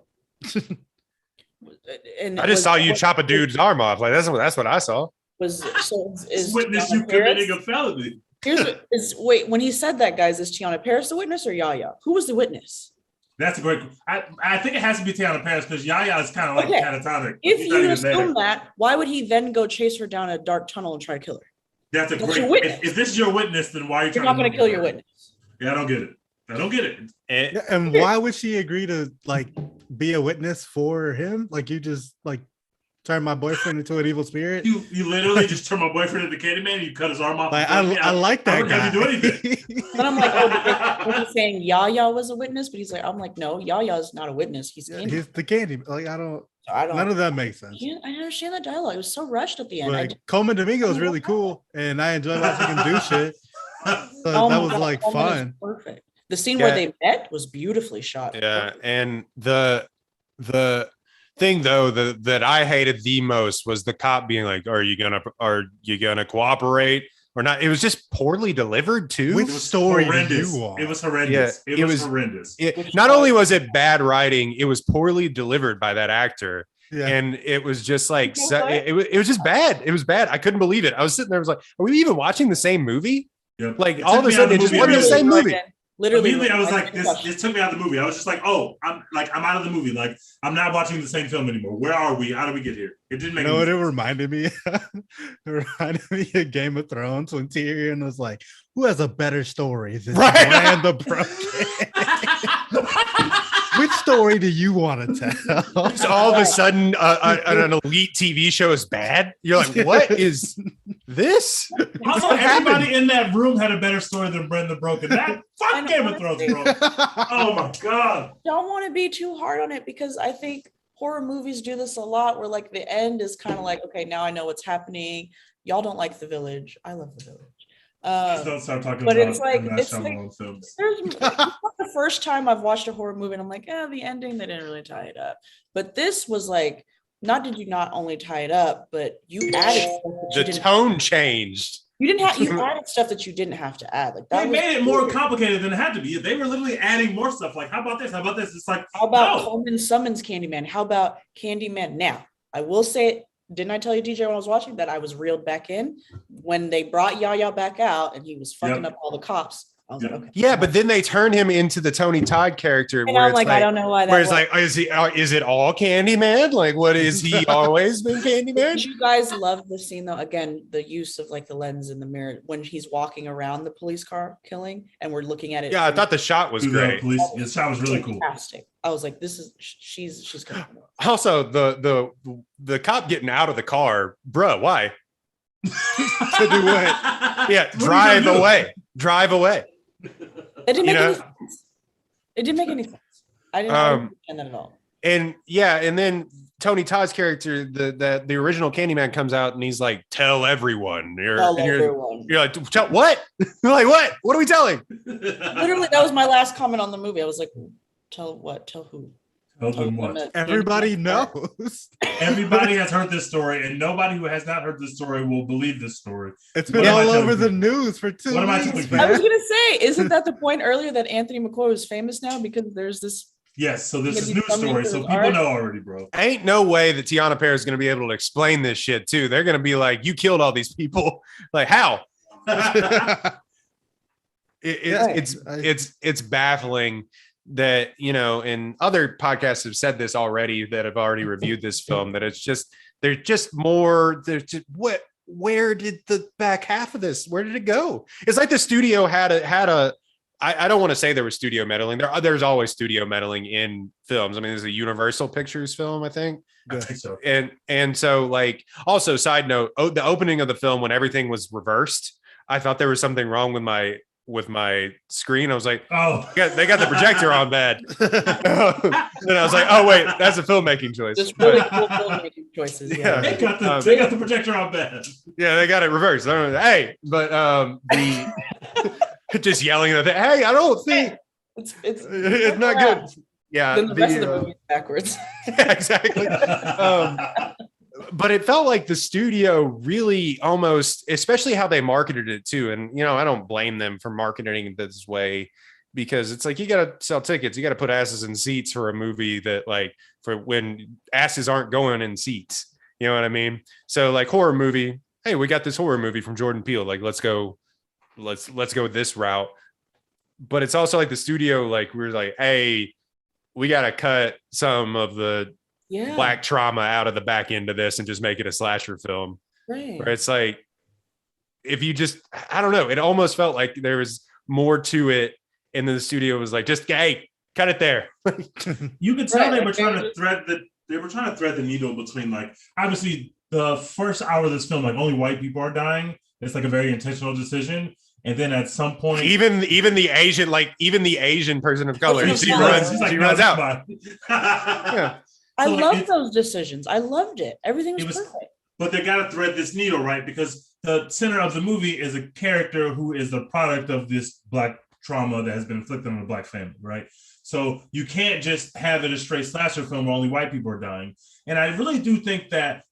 And I just saw you chop a dude's arm off. Like that's what I saw. Is witness you committing a felony? Wait, when he said that, guys, is Tiana Paris the witness or Yaya? Who was the witness? That's a great. I think it has to be Tiana Paris because Yaya is kind of like catatonic. If you assume that, why would he then go chase her down a dark tunnel and try to kill her? That's a great. If this is your witness, then why are you? You're not going to kill your witness. Yeah, I don't get it. And why would she agree to like be a witness for him? Like you just like turn my boyfriend into an evil spirit. You literally just turn my boyfriend into Candyman. And you cut his arm off. Like, I like that guy. Have you do anything? Then I'm like, oh, he's saying Yaya was a witness, but he's like, I'm like, no, Yaya's not a witness. He's he's the Candy. Like I don't. None of that makes sense. I understand that dialogue. It was so rushed at the end. Like Coleman Domingo is really cool, and I enjoy watching him do shit. So that was like fun. Perfect. The scene where they met was beautifully shot. Yeah, and the thing though that I hated the most was the cop being like, "Are you gonna cooperate or not?" It was just poorly delivered too. Which story horrendous. Do you want? It was horrendous. Yeah, it was horrendous. Not only was it bad writing, it was poorly delivered by that actor. Yeah. And it was just like it was just bad. It was bad. I couldn't believe it. I was sitting there, I was like, "Are we even watching the same movie?" Yep. Like all of a sudden, it just wasn't the same movie. Literally, I was like, this took me out of the movie. I was just like, oh, I'm out of the movie. Like, I'm not watching the same film anymore. Where are we? How do we get here? It didn't make. You know what it reminded me? It reminded me of Game of Thrones when Tyrion was like, "Who has a better story than Bran the Broken?" Which story do you want to tell? Just all of a sudden, an elite TV show is bad. You're like, what is this? Also, everybody in that room had a better story than Bran the Broken. That fuck Game of Thrones, bro. Oh my god. Don't want to be too hard on it because I think horror movies do this a lot where like the end is kind of like, okay, now I know what's happening. Y'all don't like The Village. I love The Village. Don't start talking but about it's like films. It's not the first time I've watched a horror movie and I'm like, the ending, they didn't really tie it up. But this was like, did you not only tie it up, but you added the tone changed. You added stuff that you didn't have to add. Like they made it more complicated than it had to be. They were literally adding more stuff. Like, how about this? How about this? It's like, how about Coleman summons Candyman? How about Candyman? Now, I will say, didn't I tell you, DJ, when I was watching that I was reeled back in when they brought Yaya back out and he was fucking up all the cops? I was like, okay. Yeah, but then they turn him into the Tony Todd character, And where I'm it's like, I don't know why that where it's was. like, is it all Candyman? Like, what is he always been Candyman? Did you guys love the scene though? Again, the use of like the lens in the mirror when he's walking around the police car killing, and we're looking at it. Yeah, I thought the shot was The great. police, the shot was really cool. Fantastic. I was like, this is she's coming. Also, the cop getting out of the car, bruh, why? To do what? Yeah, drive away. Drive away. It didn't make any sense. It didn't make any sense. I didn't understand that at all. And yeah, and then Tony Todd's character, the original Candyman comes out and he's like, tell everyone. Tell everyone. You're like, tell what? Like, what? What are we telling? Literally, that was my last comment on the movie. I was like, tell what? Tell who? Tell them what? Everybody knows. Everybody has heard this story, and nobody who has not heard this story will believe this story. It's been all over the news for 2 What am I weeks. telling I was you? gonna say, isn't that the point earlier that Anthony McCoy is famous now because there's this? Yes, so this is Maybe news something story, to so his people art. know already, bro. Ain't no way that Tiana Perez is going to be able to explain this shit too. They're going to be like, you killed all these people. Like, how? It's baffling that, you know, and other podcasts have said this already that have already reviewed this film, that it's just, there's just more, there's just, where did the back half of this, where did it go? It's like the studio had a I don't want to say there was studio meddling. There's always studio meddling in films. I mean, there's a Universal Pictures film, I think. I think so. And so, like, also side note, the opening of the film when everything was reversed, I thought there was something wrong with my screen. I was like, oh, they got the projector on bad. And I was like, oh wait, that's a filmmaking choice. Just really cool filmmaking choices. Yeah. they got the projector on bad. Yeah, they got it reversed. I don't know. Hey, but the just yelling at it. Hey, I don't think It's not good. Yeah, then the rest of the movie is backwards. Yeah, exactly. But it felt like the studio really almost, especially how they marketed it too. And, you know, I don't blame them for marketing it this way, because it's like, you got to sell tickets. You got to put asses in seats for a movie that, like, for when asses aren't going in seats, you know what I mean? So, like, horror movie. Hey, we got this horror movie from Jordan Peele. Like, let's go this route. But it's also like the studio, like, we're like, hey, we got to cut some of the black trauma out of the back end of this and just make it a slasher film. Right. Where it's like, if you just, I don't know, it almost felt like there was more to it, and then the studio was like, just, hey, cut it there. You could tell they were trying to thread the needle between, like, obviously the first hour of this film, like, only white people are dying. It's like a very intentional decision. And then at some point, even the Asian person of color, she runs out. Yeah. I love those decisions. I loved it. Everything was perfect. But they got to thread this needle, right? Because the center of the movie is a character who is the product of this black trauma that has been inflicted on a black family, right? So you can't just have it a straight slasher film where only white people are dying. And I really do think that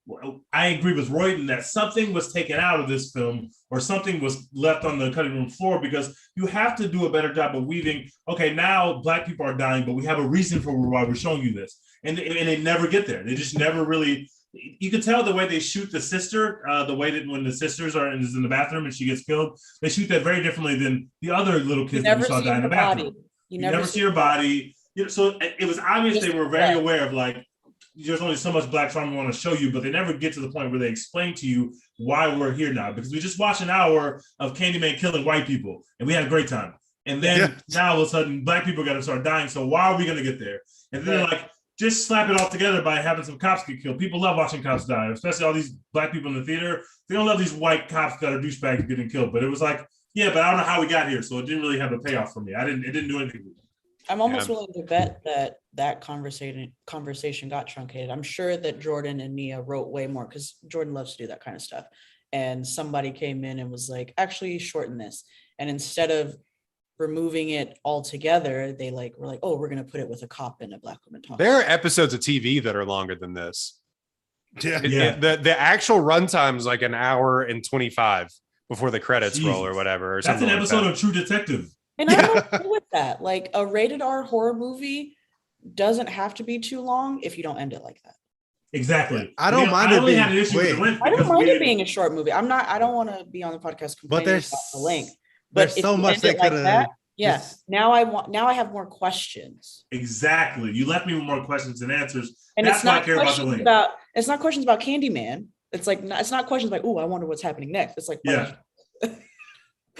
I agree with Royden that something was taken out of this film, or something was left on the cutting room floor, because you have to do a better job of weaving, okay, now black people are dying, but we have a reason for why we're showing you this. And they never get there. They just never really, you can tell the way they shoot the sister, the way that when the sisters is in the bathroom and she gets killed, they shoot that very differently than the other little kids that we saw die in the bathroom. You never see her body. You know, so it was obvious they were very aware of, like, there's only so much black trauma we want to show you, but they never get to the point where they explain to you why we're here now. Because we just watched an hour of Candyman killing white people, and we had a great time. And then now all of a sudden, black people got to start dying. So why are we going to get there? And then they're like, just slap it all together by having some cops get killed. People love watching cops die, especially all these black people in the theater. They don't love these white cops that are douchebags getting killed. But it was like, yeah, but I don't know how we got here, so it didn't really have a payoff for me. It didn't do anything. I'm almost willing to bet that conversation got truncated. I'm sure that Jordan and Nia wrote way more, because Jordan loves to do that kind of stuff. And somebody came in and was like, actually shorten this. And instead of removing it altogether, they were like, oh, we're going to put it with a cop and a black woman talking. There are episodes of TV that are longer than this. Yeah. The actual runtime is like an hour and 25 before the credits roll or whatever. Or that's an episode of True Detective. And I'm okay with that. Like, a rated R horror movie doesn't have to be too long if you don't end it like that. Exactly. I don't mind it being I don't mind it being a short movie. I don't want to be on the podcast complaining about the length. There's if so you much end they it like could have. that, yeah. Now I have more questions. Exactly. You left me with more questions than answers. And That's it's why I not care about the questions link. it's not questions about Candyman. It's like it's not questions like, oh, I wonder what's happening next. It's like, Yeah.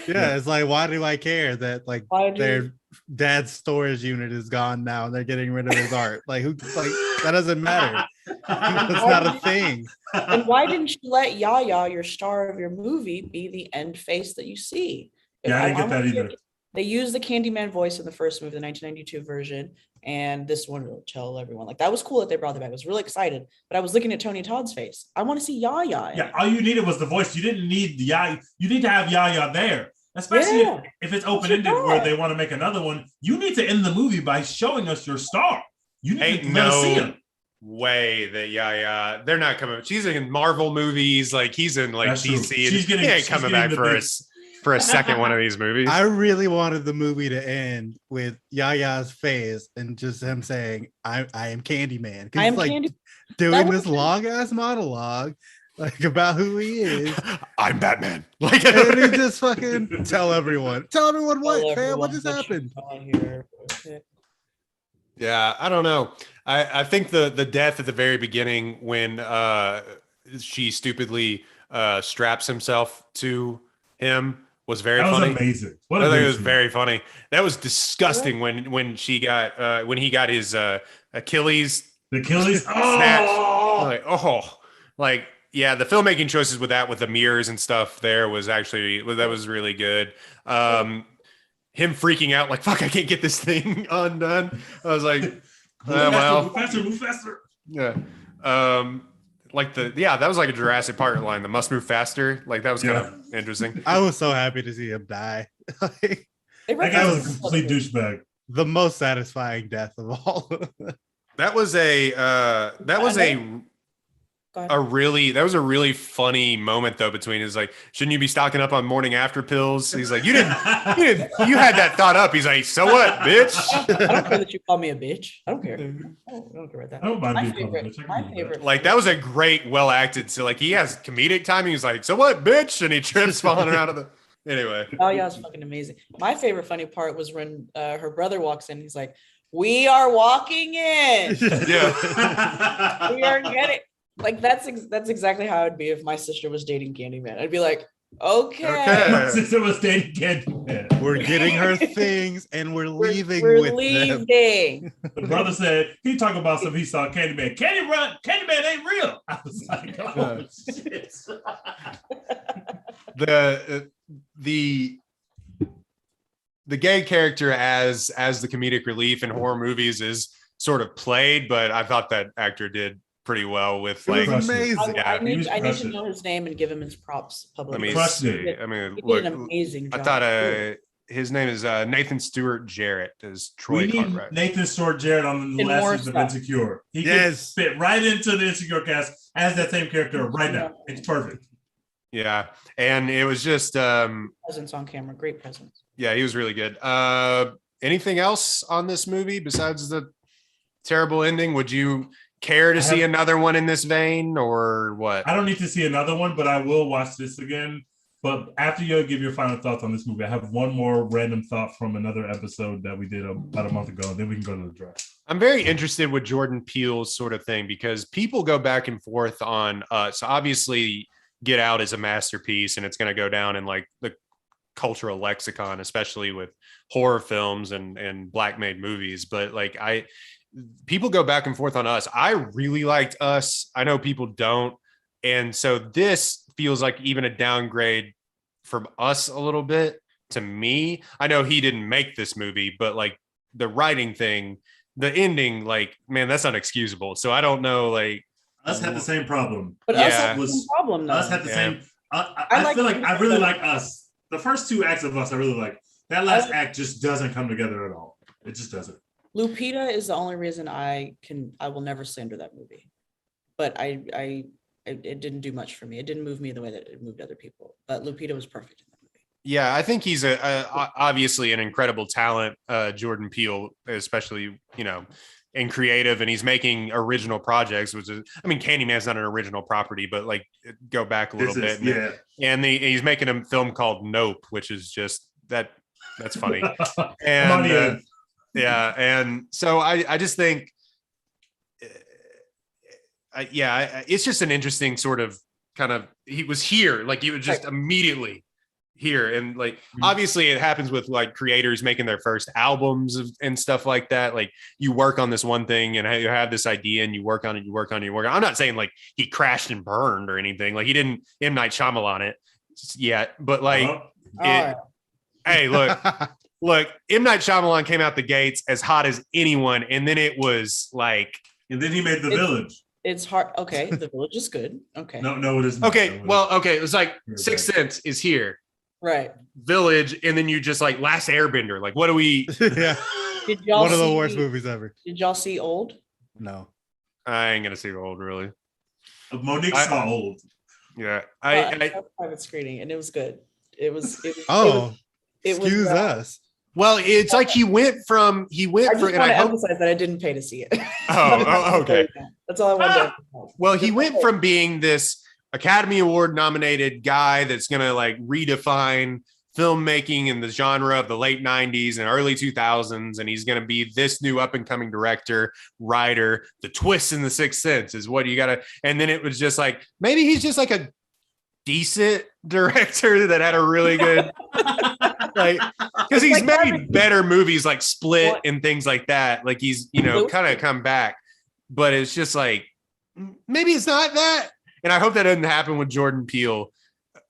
Yeah, it's like, why do I care that like their dad's storage unit is gone now and they're getting rid of his art? Like, who? Like, that doesn't matter. It's not a thing. And why didn't you let Yaya, your star of your movie, be the end face that you see? Yeah, I didn't get that either. They used the Candyman voice in the first movie, the 1992 version, and this one will tell everyone. Like, that was cool that they brought it back. I was really excited, but I was looking at Tony Todd's face. I want to see Yaya. Yeah, all you needed was the voice. You didn't need Yaya. You need to have Yaya there, especially if it's open-ended where they want to make another one. You need to end the movie by showing us your star. You need to let us see him. Way that they're not coming. She's in Marvel movies, like he's in like That's DC. He ain't coming back for a second one of these movies. I really wanted the movie to end with Yaya's face and just him saying, "I am Candyman." I am like doing this long ass monologue like about who he is. I'm Batman. Like, and he just fucking tell everyone what, man, what just happened? Yeah, I don't know. I think the death at the very beginning when she stupidly straps himself to him was very funny. That was amazing. I think it was very funny. That was disgusting when he got his Achilles. The Achilles snatched. Like yeah, the filmmaking choices with the mirrors and stuff there was really good. Him freaking out like, fuck, I can't get this thing undone. I was like, move faster. Yeah. That was like a Jurassic Park line, the must move faster. Like, that was kind of interesting. I was so happy to see him die. That guy was a complete douchebag. The most satisfying death of all. That was a really funny moment though between his like, shouldn't you be stocking up on morning after pills? He's like, you had that thought up. He's like, so what, bitch? I don't care that you call me a bitch. I don't care. I don't care about that. I don't mind being called a bitch. My favorite. Like, that was a great, well acted. So like, he has comedic timing. He's like, so what, bitch? And he trips falling out of the. Anyway. Oh yeah, it's fucking amazing. My favorite funny part was when her brother walks in. He's like, "We are walking in." Yeah. We are getting. Like, that's exactly how it'd be if my sister was dating Candyman. I'd be like, okay. My sister was dating Candyman. We're getting her things and we're leaving we're with leaving. Them. The brother said he talked about something he saw Candyman. Candyman ain't real. I was like, oh shit. The gay character as the comedic relief in horror movies is sort of played, but I thought that actor did pretty well with like amazing. I need to know his name and give him his props publicly. He did an amazing job. I thought his name is Nathan Stewart Jarrett as Troy Cartwright. Nathan Stewart Jarrett on the last season of Insecure. He could fit right into the Insecure cast as that same character right now. It's perfect. Yeah, and it was just presence on camera, great presence. Yeah, he was really good. Anything else on this movie besides the terrible ending? Would you care to see another one in this vein, or what? I don't need to see another one, but I will watch this again. But after you give your final thoughts on this movie, I have one more random thought from another episode that we did about a month ago, and then we can go to the draft. I'm very interested with Jordan Peele's sort of thing because people go back and forth on so obviously Get Out is a masterpiece and it's going to go down in like the cultural lexicon, especially with horror films and black made movies. But like people go back and forth on Us. I really liked Us. I know people don't. And so this feels like even a downgrade from Us a little bit to me. I know he didn't make this movie, but like the writing thing, the ending, like, man, that's unexcusable. So I don't know, like, Us had the same problem. But Us had the same problem, though. Us had the same. I feel like I really like Us. The first two acts of Us, I really like. That last act just doesn't come together at all. It just doesn't. Lupita is the only reason I will never slander that movie. But it didn't do much for me. It didn't move me the way that it moved other people. But Lupita was perfect in that movie. Yeah, I think he's obviously an incredible talent, Jordan Peele, especially, and creative, and he's making original projects, which is, I mean, Candyman's not an original property, but like go back a little bit. He's making a film called Nope, which is just that's funny. I'm on the And edge. yeah, and so I just think, it's just an interesting sort of kind of, he was here, like he was just immediately here, and like obviously it happens with like creators making their first albums and stuff like that. Like you work on this one thing and you have this idea and you work on it, you work on it, you work on it. I'm not saying like he crashed and burned or anything, like he didn't M. Night Shyamalan it yet, but like hey, look, M. Night Shyamalan came out the gates as hot as anyone, and then it was like, and then he made The Village. It's hard. Okay, The Village is good. Okay. No, it isn't. Okay, it was like Sixth Sense is here, right? Village, and then you just like Last Airbender. Like, what do we? Yeah, Did y'all one of the see- worst movies ever. Did y'all see Old? No, I ain't gonna see Old, really. Monique saw Old. Yeah, I saw a private screening and it was good. It was. oh, it was, excuse us. well, it's like he went I just for, want and I to hope. emphasize that I didn't pay to see it. Okay. That's all I wanted. To emphasize. Well, he went from being this Academy Award nominated guy that's going to like redefine filmmaking in the genre of the late 90s and early 2000s, and he's going to be this new up and coming director, writer. The twist in The Sixth Sense is what you got to, and then it was just like, maybe he's just like a decent director that had a really good like, because he's like made better movies like Split and things like that, like he's kind of come back, but it's just like maybe it's not that. And I hope that doesn't happen with Jordan Peele,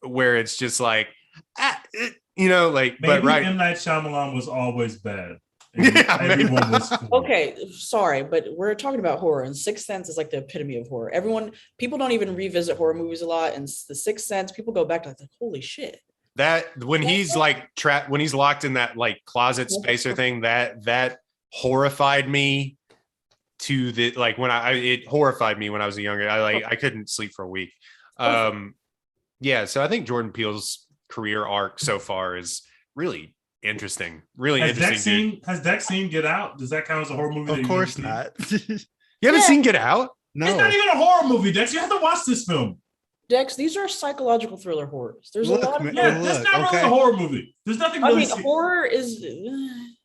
where it's just like like, Maybe but right, M. Night Shyamalan was always bad. Yeah, Everyone was cool. Okay, sorry, but we're talking about horror, and Sixth Sense is like the epitome of horror. People don't even revisit horror movies a lot, and The Sixth Sense, people go back to like, holy shit. that when he's like trapped, when he's locked in that like closet spacer thing, that horrified me to the like when it horrified me when I was younger. I couldn't sleep for a week. Yeah, so I think Jordan Peele's career arc so far is really interesting. Has Dex seen Get Out? Does that count as a horror movie? Of course not. You haven't seen Get Out? No. It's not even a horror movie, Dex. You have to watch this film. Dex, these are psychological thriller horrors. There's a lot of that's not really a horror movie. There's nothing really. Horror is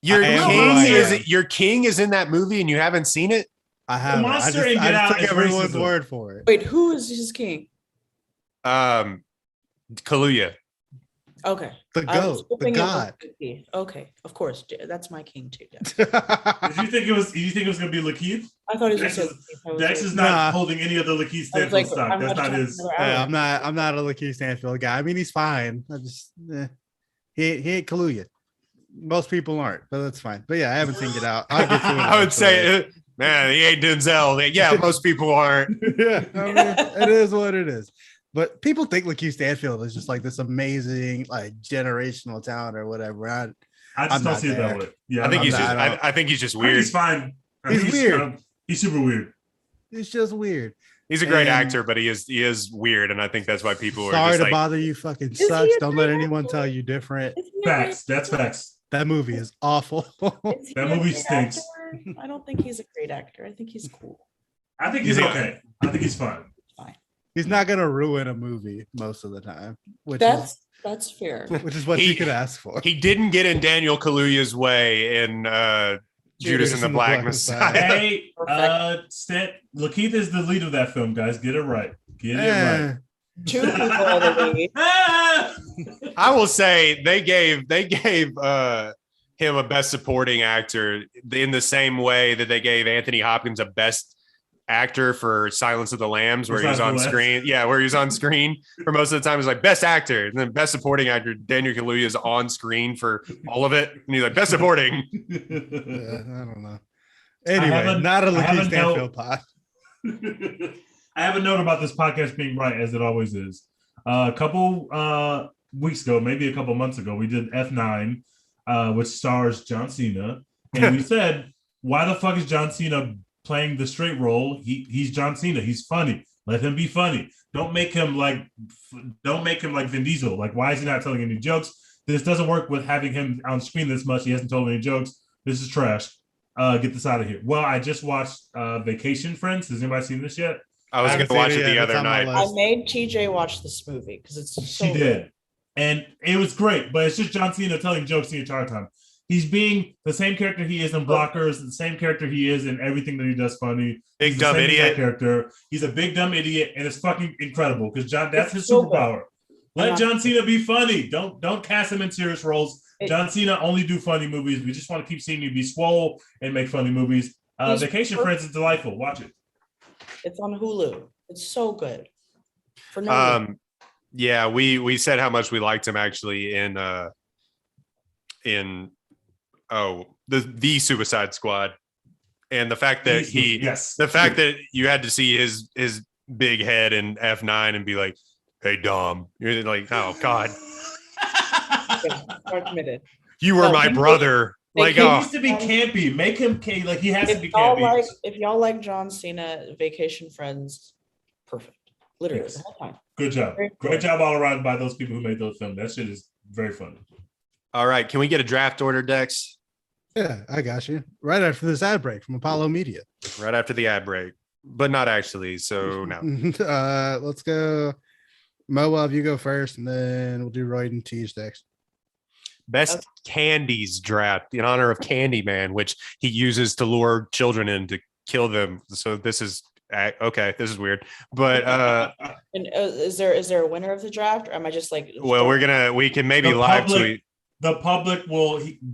Your king is in that movie and you haven't seen it? I haven't. I just took everyone's word for it. Wait, who is his king? Kaluuya. Okay. The goat, the god. Okay, of course. That's my king too. Did you think it was gonna be Lakeith? I thought he was Dex is not holding any of the Lakeith Stanfield stock. That's not his. I'm not a Lakeith Stanfield guy. I mean, he's fine. I just he ain't Kaluuya. Most people aren't, but that's fine. But yeah, I haven't seen Get Out. I'll get to it. I would say, man, he ain't Denzel. Yeah, most people aren't. Yeah, I mean, it is what it is. But people think Lakeith Stanfield is just like this amazing, like generational talent or whatever. I just don't see it that way. Yeah, I think he's just weird. He's fine. He's weird. He's super weird. He's just weird. He's a great actor, but he is weird, and I think that's why people are sorry just to like, bother you. Fucking sucks. Don't let anyone tell you different. Facts. That's facts. That movie is awful. That movie stinks. I don't think he's a great actor. I think he's cool. I think he's okay. I think he's fine. He's not gonna ruin a movie most of the time, that's fair. Which is what you could ask for. He didn't get in Daniel Kaluuya's way in Judas and the Black Messiah. Hey, Lakeith is the lead of that film, guys. Get it right. Get it right. Two people are the lead. I will say they gave him a best supporting actor in the same way that they gave Anthony Hopkins a best actor for Silence of the Lambs, where he was on screen. Yeah, where he was on screen for most of the time. He's like best actor, and then best supporting actor Daniel Kaluuya is on screen for all of it, and he's like best supporting. I don't know. Anyway, not a Lakeith Stanfield pod. I have a note about this podcast being right, as it always is. A couple weeks ago, maybe a couple months ago, we did F9, which stars John Cena, and we said, why the fuck is John Cena playing the straight role? He's John Cena. He's funny. Let him be funny. Don't make him like Vin Diesel. Like, why is he not telling any jokes? This doesn't work with having him on screen this much. He hasn't told any jokes. This is trash. Get this out of here. Well, I just watched Vacation Friends. Has anybody seen this yet? I was going to watch it the other night. I made TJ watch this movie because it's so she did. And it was great, but it's just John Cena telling jokes the entire time. He's being the same character he is in Blockers, the same character he is in everything that he does funny. Big He's dumb the same idiot character. He's a big dumb idiot, and it's fucking incredible because that's his so superpower. Let John Cena be funny. Don't cast him in serious roles. John Cena only do funny movies. We just want to keep seeing you be swole and make funny movies. Vacation Friends is delightful. Watch it. It's on Hulu. It's so good. For no reason. Yeah, we said how much we liked him actually in the Suicide Squad, and the fact that that you had to see his big head in F9 and be like, "Hey Dom," you're like, "Oh God, committed. You were my brother." Like, he needs to be campy. Make him like he has to be campy. If y'all like John Cena, Vacation Friends, perfect. Literally the whole time. Good job. Great job all around by those people who made those films. That shit is very funny. All right, can we get a draft order, Dex? Yeah, I got you. Right after this ad break from Apollo Media. Right after the ad break, but not actually. So no. Let's go. Mo, you go first, and then we'll do Royd and Teej next. Best candies draft in honor of Candyman, which he uses to lure children in to kill them. So this is okay. This is weird, but and is there a winner of the draft, or am I just like? Well, we can maybe live tweet. The public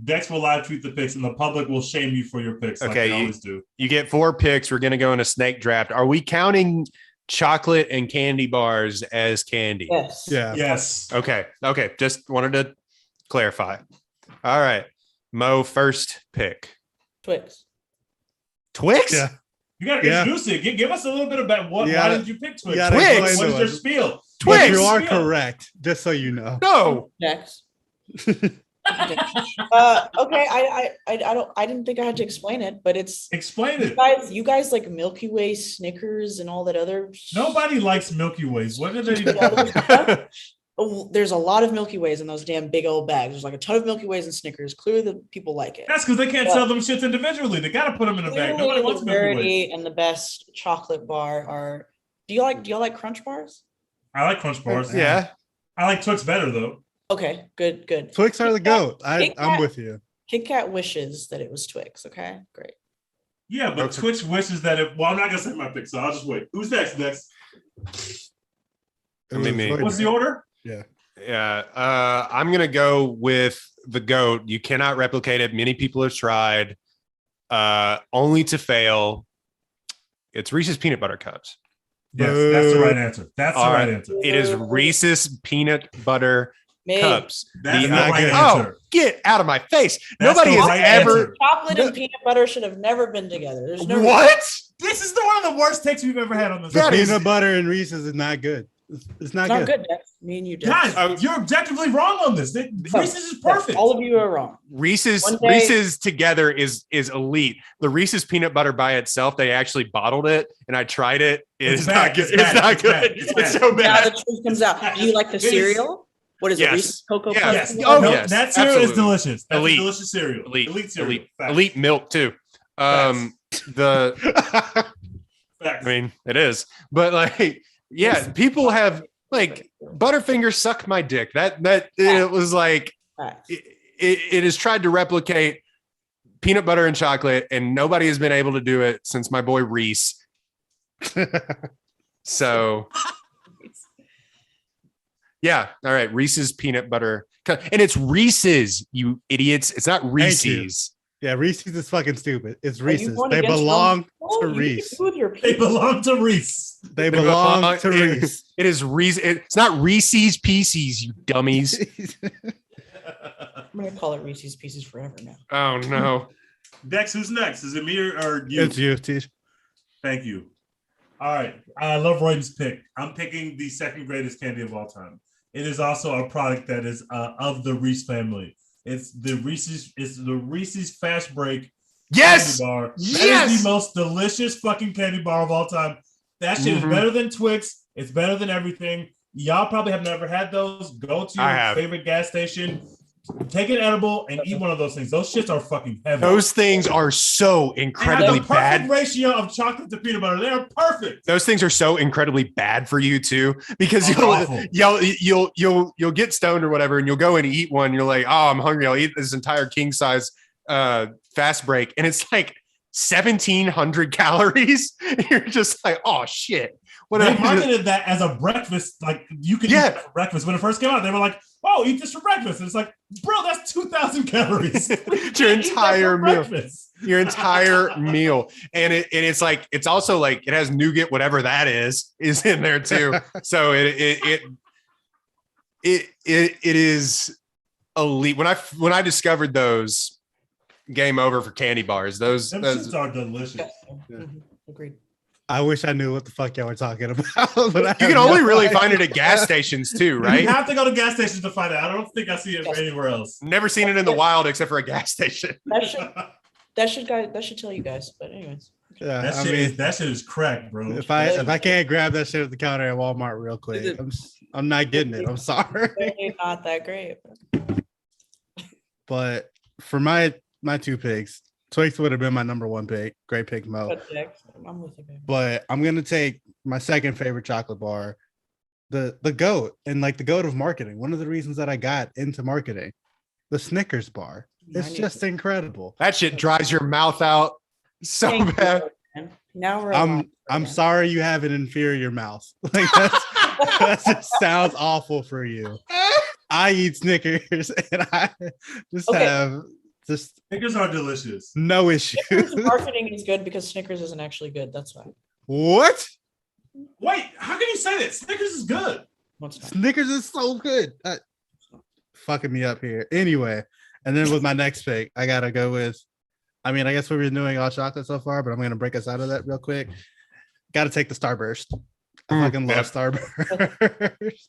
Dex will live tweet the picks, and the public will shame you for your picks. Okay, like they always do. You get 4 picks. We're gonna go in a snake draft. Are we counting chocolate and candy bars as candy? Yes. Yeah. Yes. Okay. Just wanted to clarify. All right, Mo, first pick. Twix. Yeah. You gotta introduce it. Give us a little bit about why did you pick Twix? Twix. What is your spiel? Twix. But you are correct, just so you know. No. Next. Okay. I didn't think I had to explain it, but explain it. You guys like Milky Way, Snickers, and all that other. Nobody likes Milky Ways. What are they even? There's a lot of Milky Ways in those damn big old bags. There's like a ton of Milky Ways and Snickers. Clearly, the people like it. That's because they can't sell them shits individually. They got to put them in a bag. Nobody wants Milky Ways. And the best chocolate bar are. Do you like Crunch bars? I like Crunch bars. Yeah. I like Twix better though. Okay, good. Twix are the GOAT. I'm with you. Kit Kat wishes that it was Twix. Okay, great. Yeah, but Twix wishes that it. Well, I'm not gonna say my pick, so I'll just wait. Who's next? Me. What's the order? Yeah. I'm gonna go with the GOAT. You cannot replicate it. Many people have tried, only to fail. It's Reese's peanut butter cups. Yes, that's the right answer. That's the right answer. It is Reese's peanut butter cups. That's the right answer. Get out of my face. That's Nobody has ever. Answer. Chocolate and peanut butter should have never been together. There's no what? This is one of the worst takes we've ever had on this. Peanut butter and Reese's is not good. It's not good. Me and you did. Guys, you're objectively wrong on this. Reese's is perfect. All of you are wrong. Reese's together is elite. The Reese's peanut butter by itself, they actually bottled it, and I tried it. It's not good. It's not good. It's so bad. Now the truth comes out. Do you like the cereal? What is it? Reese's Cocoa Puffs? Yes. Yes. That cereal is delicious. That's elite. A delicious cereal. Elite cereal. Elite milk too. I mean, it is, but like, yeah, people have like Butterfinger suck my dick. That it was like it has tried to replicate peanut butter and chocolate, and nobody has been able to do it since my boy Reese. So. Yeah. All right. Reese's peanut butter. And it's Reese's, you idiots. It's not Reese's. Yeah, Reese's is fucking stupid. It's Reese's. They belong to Reese. They belong to Reese. They belong to Reese. It is Reese. It's not Reese's Pieces, you dummies. I'm going to call it Reese's Pieces forever now. Oh, no. Dex, who's next? Is it me or you? It's you, Tish. Thank you. All right. I love Royden's pick. I'm picking the second greatest candy of all time. It is also a product that is of the Reese family. It's the Reese's Fast Break candy bar. That is the most delicious fucking candy bar of all time. That shit is better than Twix. It's better than everything. Y'all probably have never had those. Go to your favorite gas station. take an edible and eat one of those things. Those shits are fucking heavy. Those things are so incredibly the perfect bad. ratio of chocolate to peanut butter. They are perfect. Those things are so incredibly bad for you too, because Oh, you'll get stoned or whatever, and you'll go and eat one. You're like, oh, I'm hungry. I'll eat this entire king size fast break, and it's like 1,700 calories. You're just like, oh shit. What they marketed that as a breakfast, like you could eat that for breakfast. When it first came out, they were like, "Oh, eat this for breakfast." And it's like, bro, that's 2,000 calories. Your entire meal. Breakfast. Your entire meal, and it's like it's also like it has nougat, whatever that is in there too. So it is elite. When I discovered those, game over for candy bars. Those shits are delicious. Yeah. Agreed. I wish I knew what the fuck y'all were talking about. But you can only really find it at gas stations too, right? You have to go to gas stations to find it. I don't think I see it anywhere else. Never seen it in the wild except for a gas station. That should tell you guys. But anyways, yeah, that shit is crack, bro. If I can't grab that shit at the counter at Walmart real quick, I'm not getting it. I'm sorry. It's not that great. But for my two picks, Twix would have been my number one pick. Great pick, Mo. I'm with you, baby. But I'm gonna take my second favorite chocolate bar, the GOAT, and like the GOAT of marketing. One of the reasons that I got into marketing, the Snickers bar. It's just incredible. That shit dries your mouth out so bad. Now we're I'm sorry you have an inferior mouth. Like that just sounds awful for you. I eat Snickers and I just have just Snickers are delicious. No issue. Marketing is good because Snickers isn't actually good. That's why. What? Wait, how can you say that? Snickers is good. Snickers is so good. Fucking me up here. Anyway, and then with my next pick, I gotta go with. I mean, I guess we've been doing all chocolate so far, but I'm gonna break us out of that real quick. Got to take the Starburst. I fucking love Starburst.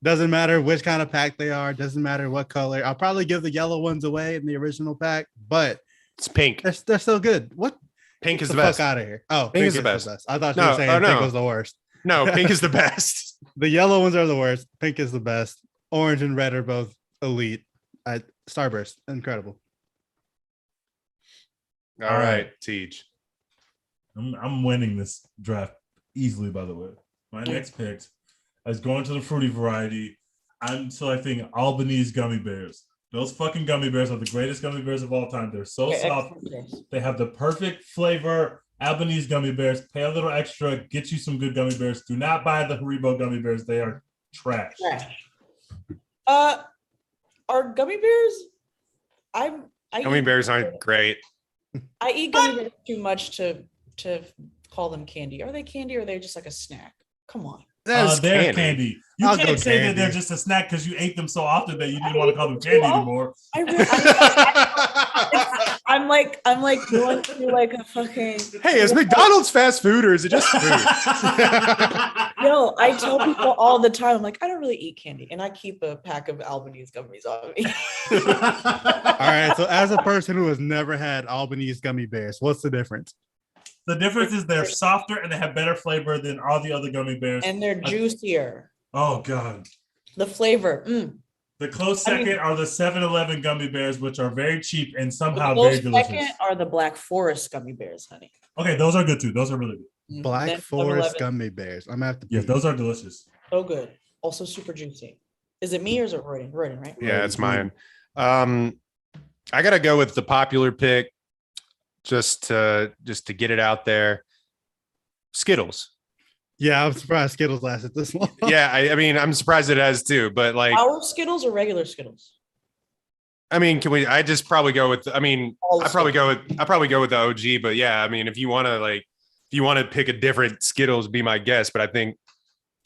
Doesn't matter which kind of pack they are. Doesn't matter what color. I'll probably give the yellow ones away in the original pack, but it's pink. They're still good. What? Pink is the best. Fuck out of here. Oh, pink is the best. I thought you were saying pink was the worst. No, pink is the best. The yellow ones are the worst. Pink is the best. Orange and red are both elite. Starburst, incredible. All right, Teach. I'm winning this draft easily. By the way, my next pick is going to the fruity variety. I'm selecting Albanese gummy bears. Those fucking gummy bears are the greatest gummy bears of all time. They're so soft. They have the perfect flavor. Albanese gummy bears. Pay a little extra. Get you some good gummy bears. Do not buy the Haribo gummy bears. They are trash. Are gummy bears? Gummy bears aren't great. I eat gummy bears too much to call them candy. Are they candy or are they just like a snack? Come on. They're candy. You can't say that they're just a snack because you ate them so often that you didn't want to call them candy anymore. I'm like going through like a fucking. Hey, is McDonald's fast food or is it just food? Yo, I tell people all the time. I'm like, I don't really eat candy, and I keep a pack of Albanese gummies on me. All right. So, as a person who has never had Albanese gummy bears, what's the difference? The difference is they're softer and they have better flavor than all the other gummy bears. And they're juicier. Oh, God. The flavor. The close second are the 7-Eleven gummy bears, which are very cheap and somehow very delicious. The second are the Black Forest gummy bears, honey. Okay, those are good too. Those are really good. Black Forest gummy bears. I'm gonna have to. Yes, those are delicious. So good. Also super juicy. Is it me or is it Royden? Royden, right? Yeah, it's mine. I gotta go with the popular pick. Just to get it out there, Skittles. Yeah, I'm surprised Skittles lasted this long. Yeah, I mean, I'm surprised it has too. But like, our Skittles or regular Skittles? I mean, can we? I just probably go with. I mean, I probably go with the OG. But yeah, I mean, if you want to pick a different Skittles, be my guest. But I think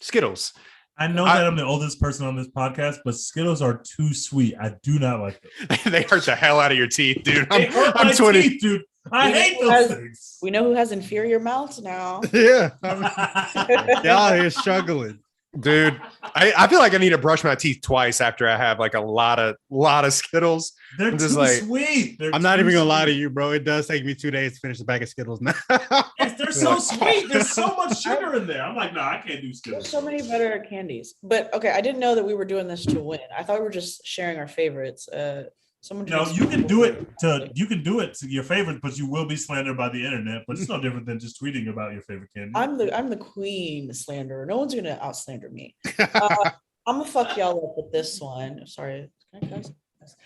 Skittles. I know that I'm the oldest person on this podcast, but Skittles are too sweet. I do not like them. They hurt the hell out of your teeth, dude. I'm 20, teeth, dude. I hate those things. We know who has inferior mouths now. Yeah, y'all here struggling. Dude, I feel like I need to brush my teeth twice after I have like a lot of Skittles. They're I'm too just like- sweet. I'm not even gonna lie to you, bro. It does take me 2 days to finish the bag of Skittles now. Yes, they're so sweet. There's so much sugar in there. I'm like, no, I can't do There's Skittles. so many better candies. But okay, I didn't know that we were doing this to win. I thought we were just sharing our favorites. Someone No, just- you can do it to your favorite, but you will be slandered by the internet. But it's no different than just tweeting about your favorite candy. I'm the queen slanderer. No one's gonna out slander me. I'm gonna fuck y'all up with this one. Sorry. Can I cuss?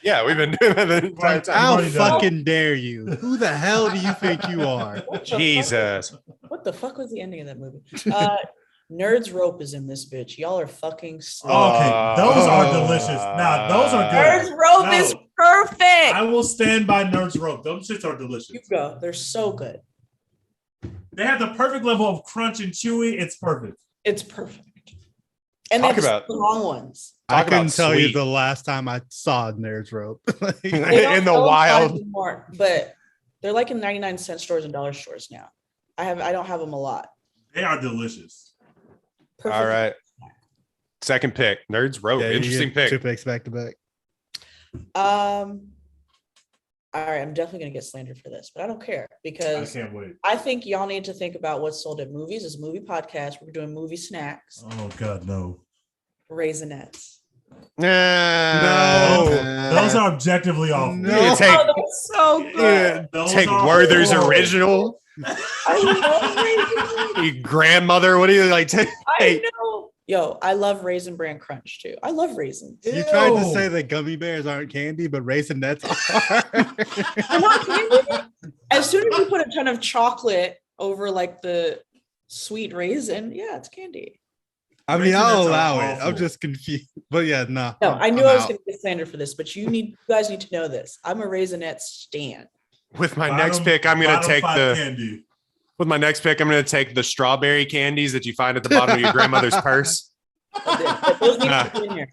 Yeah, we've been doing that the entire time. How already done it. fucking dare you? Who the hell do you think you are? What the fuck- Jesus. What the fuck was the ending of that movie? Nerds Rope is in this bitch. Y'all are fucking sick. Okay, those are delicious. Nah, those are good. Nerds Rope No. is perfect. I will stand by Nerds Rope. Those shits are delicious. You go. They're so good. They have the perfect level of crunch and chewy. It's perfect. It's perfect. And Talk it's about- the long ones. I Talk about couldn't tell you sweet. the last time I saw Nerds Rope. Like, They don't In the sell them wild. anymore, but they're like in 99-cent stores and dollar stores now. I don't have them a lot. They are delicious. Perfect. All right. Second pick. Nerds Rope. yeah, you Interesting get pick. 2 picks back to back. All right, I'm definitely gonna get slandered for this, but I don't care I because can't wait. I think y'all need to think about what's sold at movies. It's a movie podcast. We're doing movie snacks, Oh God, no. Raisinets. No. Those are objectively awful. No. You take, Oh, that's so good. Those take are Werther's horrible. original. I love Raisin. Your grandmother. What do you like? I Hey, know. Yo, I love Raisin Bran Crunch too. I love raisins. You tried to Ew. say that gummy bears aren't candy, but Raisinets are. They're not candy. As soon as you put a ton of chocolate over like the sweet raisin, yeah, it's candy. I mean, Raisinets I'll are allow it. awful. I'm just confused. But yeah, no. No, I knew I'm I was out. going to get slandered for this, but you guys need to know this. I'm a Raisinette stan. with my Bottom- next pick, I'm gonna bottom take five the. candy. With my next pick, I'm gonna take the strawberry candies that you find at the bottom of your grandmother's purse. Those need to be in here.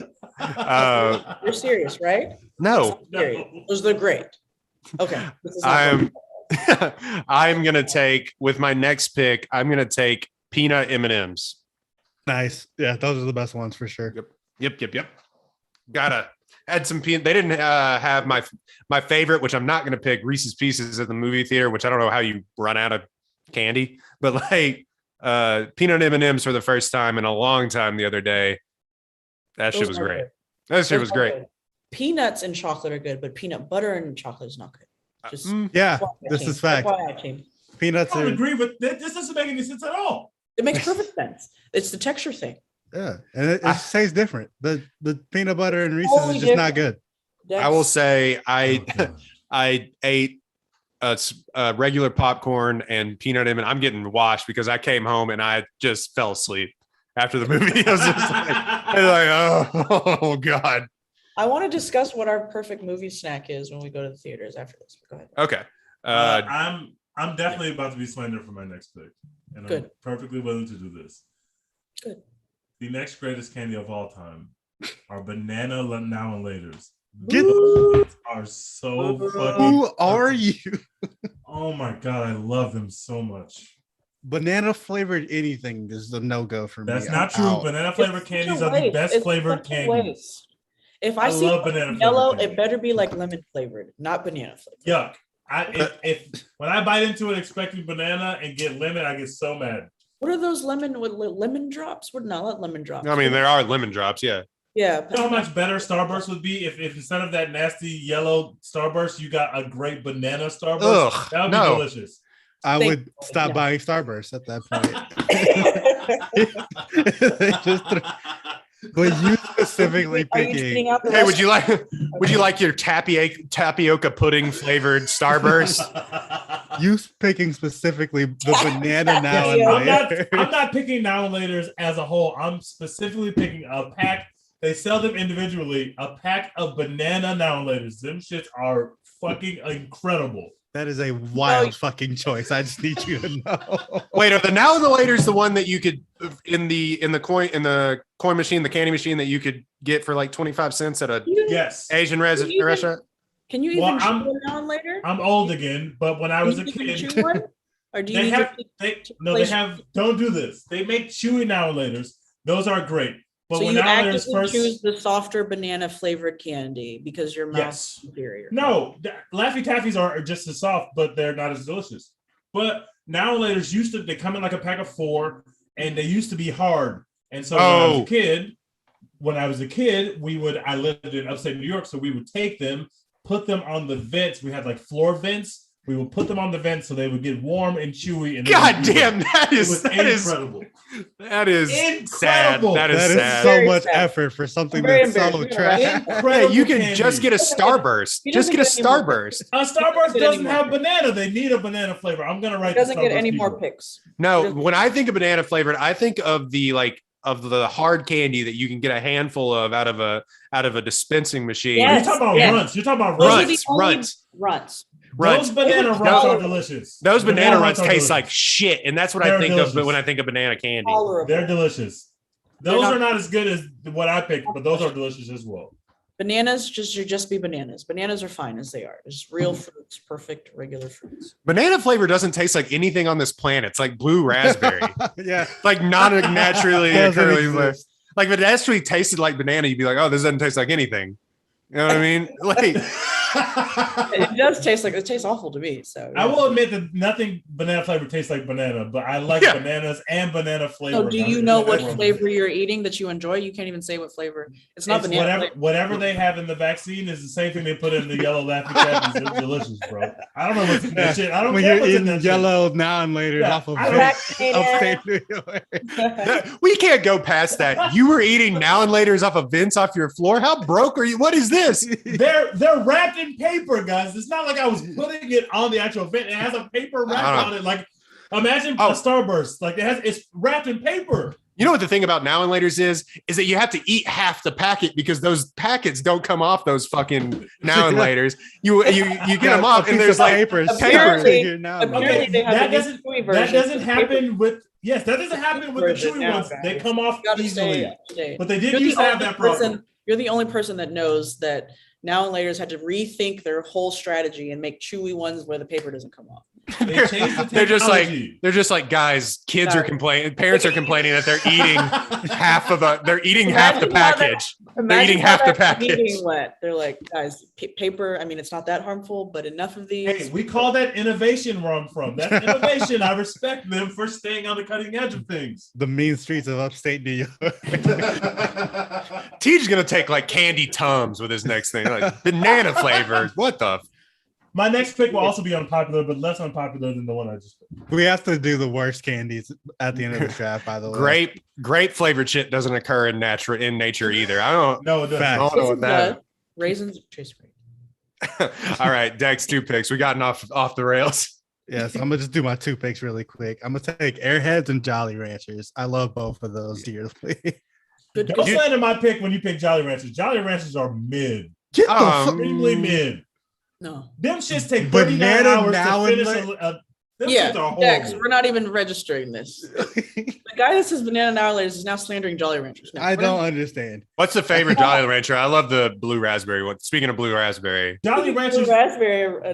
You're serious, right? No, Serious. Those are great. Okay. This is not I'm. I'm gonna take with my next pick. I'm gonna take peanut M&Ms. Nice. Yeah, those are the best ones for sure. Yep. Gotta add some peanut. They didn't have my favorite, which I'm not gonna pick, Reese's Pieces at the movie theater, which I don't know how you run out of candy, but like peanut M&Ms for the first time in a long time the other day. That shit Those was are great. good. That shit Those was are great. good. Peanuts and chocolate are good, but peanut butter and chocolate is not good. Just Yeah, FYI this team. is fact. FYI team. Peanuts I don't are. agree, but this doesn't make any sense at all. It makes perfect sense. It's the texture thing. Yeah, and it tastes different. The peanut butter and Reese's Totally is just not different. good. I will say Oh, I God. I ate regular popcorn and peanut M, and I'm getting washed because I came home and I just fell asleep after the movie. I was just like, oh god. I want to discuss what our perfect movie snack is when we go to the theaters after this. Go ahead. Okay. I'm definitely about to be slandered for my next pick, and Good. I'm perfectly willing to do this. Good. The next greatest candy of all time are banana now and laters. Get- Those are so fucking. Who are you? Oh my god, I love them so much. Banana flavored anything is a no go for me. That's I'm not true. out. Banana flavored It's such a candies are the waste. best It's flavored such a candies. waste. If I I see love banana flavored yellow, candy. it better be like lemon flavored, not banana flavored. Yuck. If when I bite into it expecting banana and get lemon, I get so mad. What are those lemon drops? What? No, not lemon drops. I mean, there are lemon drops, yeah. Yeah. You know how much better Starburst would be if instead of that nasty yellow Starburst, you got a great banana Starburst? Ugh, That would be no. delicious. I Thank would you. stop No. buying Starburst at that point. They just but you specifically Are you picking. eating out the Hey, rest? would you like your tapioca pudding flavored Starburst? You picking specifically the banana now Yeah, and later. I'm not picking now and laters as a whole. I'm specifically picking a pack. They sell them individually. A pack of banana now and laters. Them shits are fucking incredible. That is a wild fucking choice. I just need you to know. Wait, are the now and the later's the one that you could in the coin machine, the candy machine that you could get for like 25 cents at a Yes. Asian even- restaurant? Can you Well, even I'm- chew one now and later? I'm old again, but when I was a Can you kid, chew one? Or do you they need have to they no they have don't do this. They make chewy now and laters, Those are great. But So when you now there's actively first choose the softer banana flavored candy because your mouth is superior. No, Laffy Taffies are just as soft, but they're not as delicious. But now and later used to they come in like a pack of 4, and they used to be hard. And so when I was a kid, I lived in upstate New York, so we would take them, put them on the vents. We had like floor vents. We would put them on the vents so they would get warm and chewy. And God damn, that is incredible. That is incredible. Sad. That is sad. So much effort for something that's so trash. Hey, you can just get a Starburst. Just get a Starburst. A Starburst doesn't have banana. They need a banana flavor. I'm gonna write. Doesn't get any more picks. No, when I think of banana flavored, I think of the the hard candy that you can get a handful of out of a dispensing machine. Yes, You're talking about runts. You're talking about runts. Those banana runts are delicious. Those banana runts taste like shit, and that's what I think of when I think of banana candy. They're delicious. Those are not as good as what I picked, but those are delicious as well. Bananas should just be bananas. Bananas are fine as they are. Just real fruits, perfect regular fruits. Banana flavor doesn't taste like anything on this planet. It's like blue raspberry. Yeah, like not naturally occurring. Like if it actually tasted like banana, you'd be like, oh, this doesn't taste like anything. You know what I mean? Like it does taste like it tastes awful to me. So I will admit that nothing banana flavor tastes like banana, but I like bananas and banana flavor. So do you know what flavor you're eating that you enjoy? You can't even say what flavor. It's not banana. Whatever they have in the vaccine is the same thing they put in the yellow Laffy Taffies. It's delicious, bro. I don't know what's in that shit. I don't care what's in that yellow now and later off of upstate New York. We can't go past that. You were eating now and later's off of vents off your floor. How broke are you? What is this? They're wrapped in paper, guys. It's not like I was putting it on the actual vent. It has a paper wrap on it. Like imagine a Starburst. Like it's wrapped in paper. You know what the thing about now and later's is that you have to eat half the packet because those packets don't come off those fucking now and later's. You get them off and there's like paper. Apparently they have that doesn't happen with that doesn't happen with the chewy ones. They come off easily. But they did used to have that problem. You're the only person that knows that now and later's had to rethink their whole strategy and make chewy ones where the paper doesn't come off. They're just like guys, kids are complaining, parents are complaining that they're eating half the package. They're eating half the package. They're like, guys, paper, I mean, it's not that harmful, but enough of these. Hey, we call that innovation where I'm from. That's innovation. I respect them for staying on the cutting edge of things. The mean streets of upstate New York. Teej's gonna take like candy Tums with his next thing, like banana flavored. What the? My next pick will also be unpopular, but less unpopular than the one I just picked. We have to do the worst candies at the end of the draft, by the way. Grape flavored shit doesn't occur in nature either. I don't know. No, I don't know what that. Raisins taste great. All right, Dex, 2 picks. We gotten off the rails. Yes, I'm gonna just do my 2 picks really quick. I'm gonna take Airheads and Jolly Ranchers. I love both of those dearly. Don't slander my pick when you pick Jolly Ranchers. Jolly Ranchers are mid. Extremely mid. No. Them shits take 39 hours to finish Dex, we're not even registering this. The guy that says banana now is now slandering Jolly Ranchers. No, I don't understand. What's the favorite Jolly Rancher? I love the blue raspberry one. Speaking of blue raspberry. Jolly Ranchers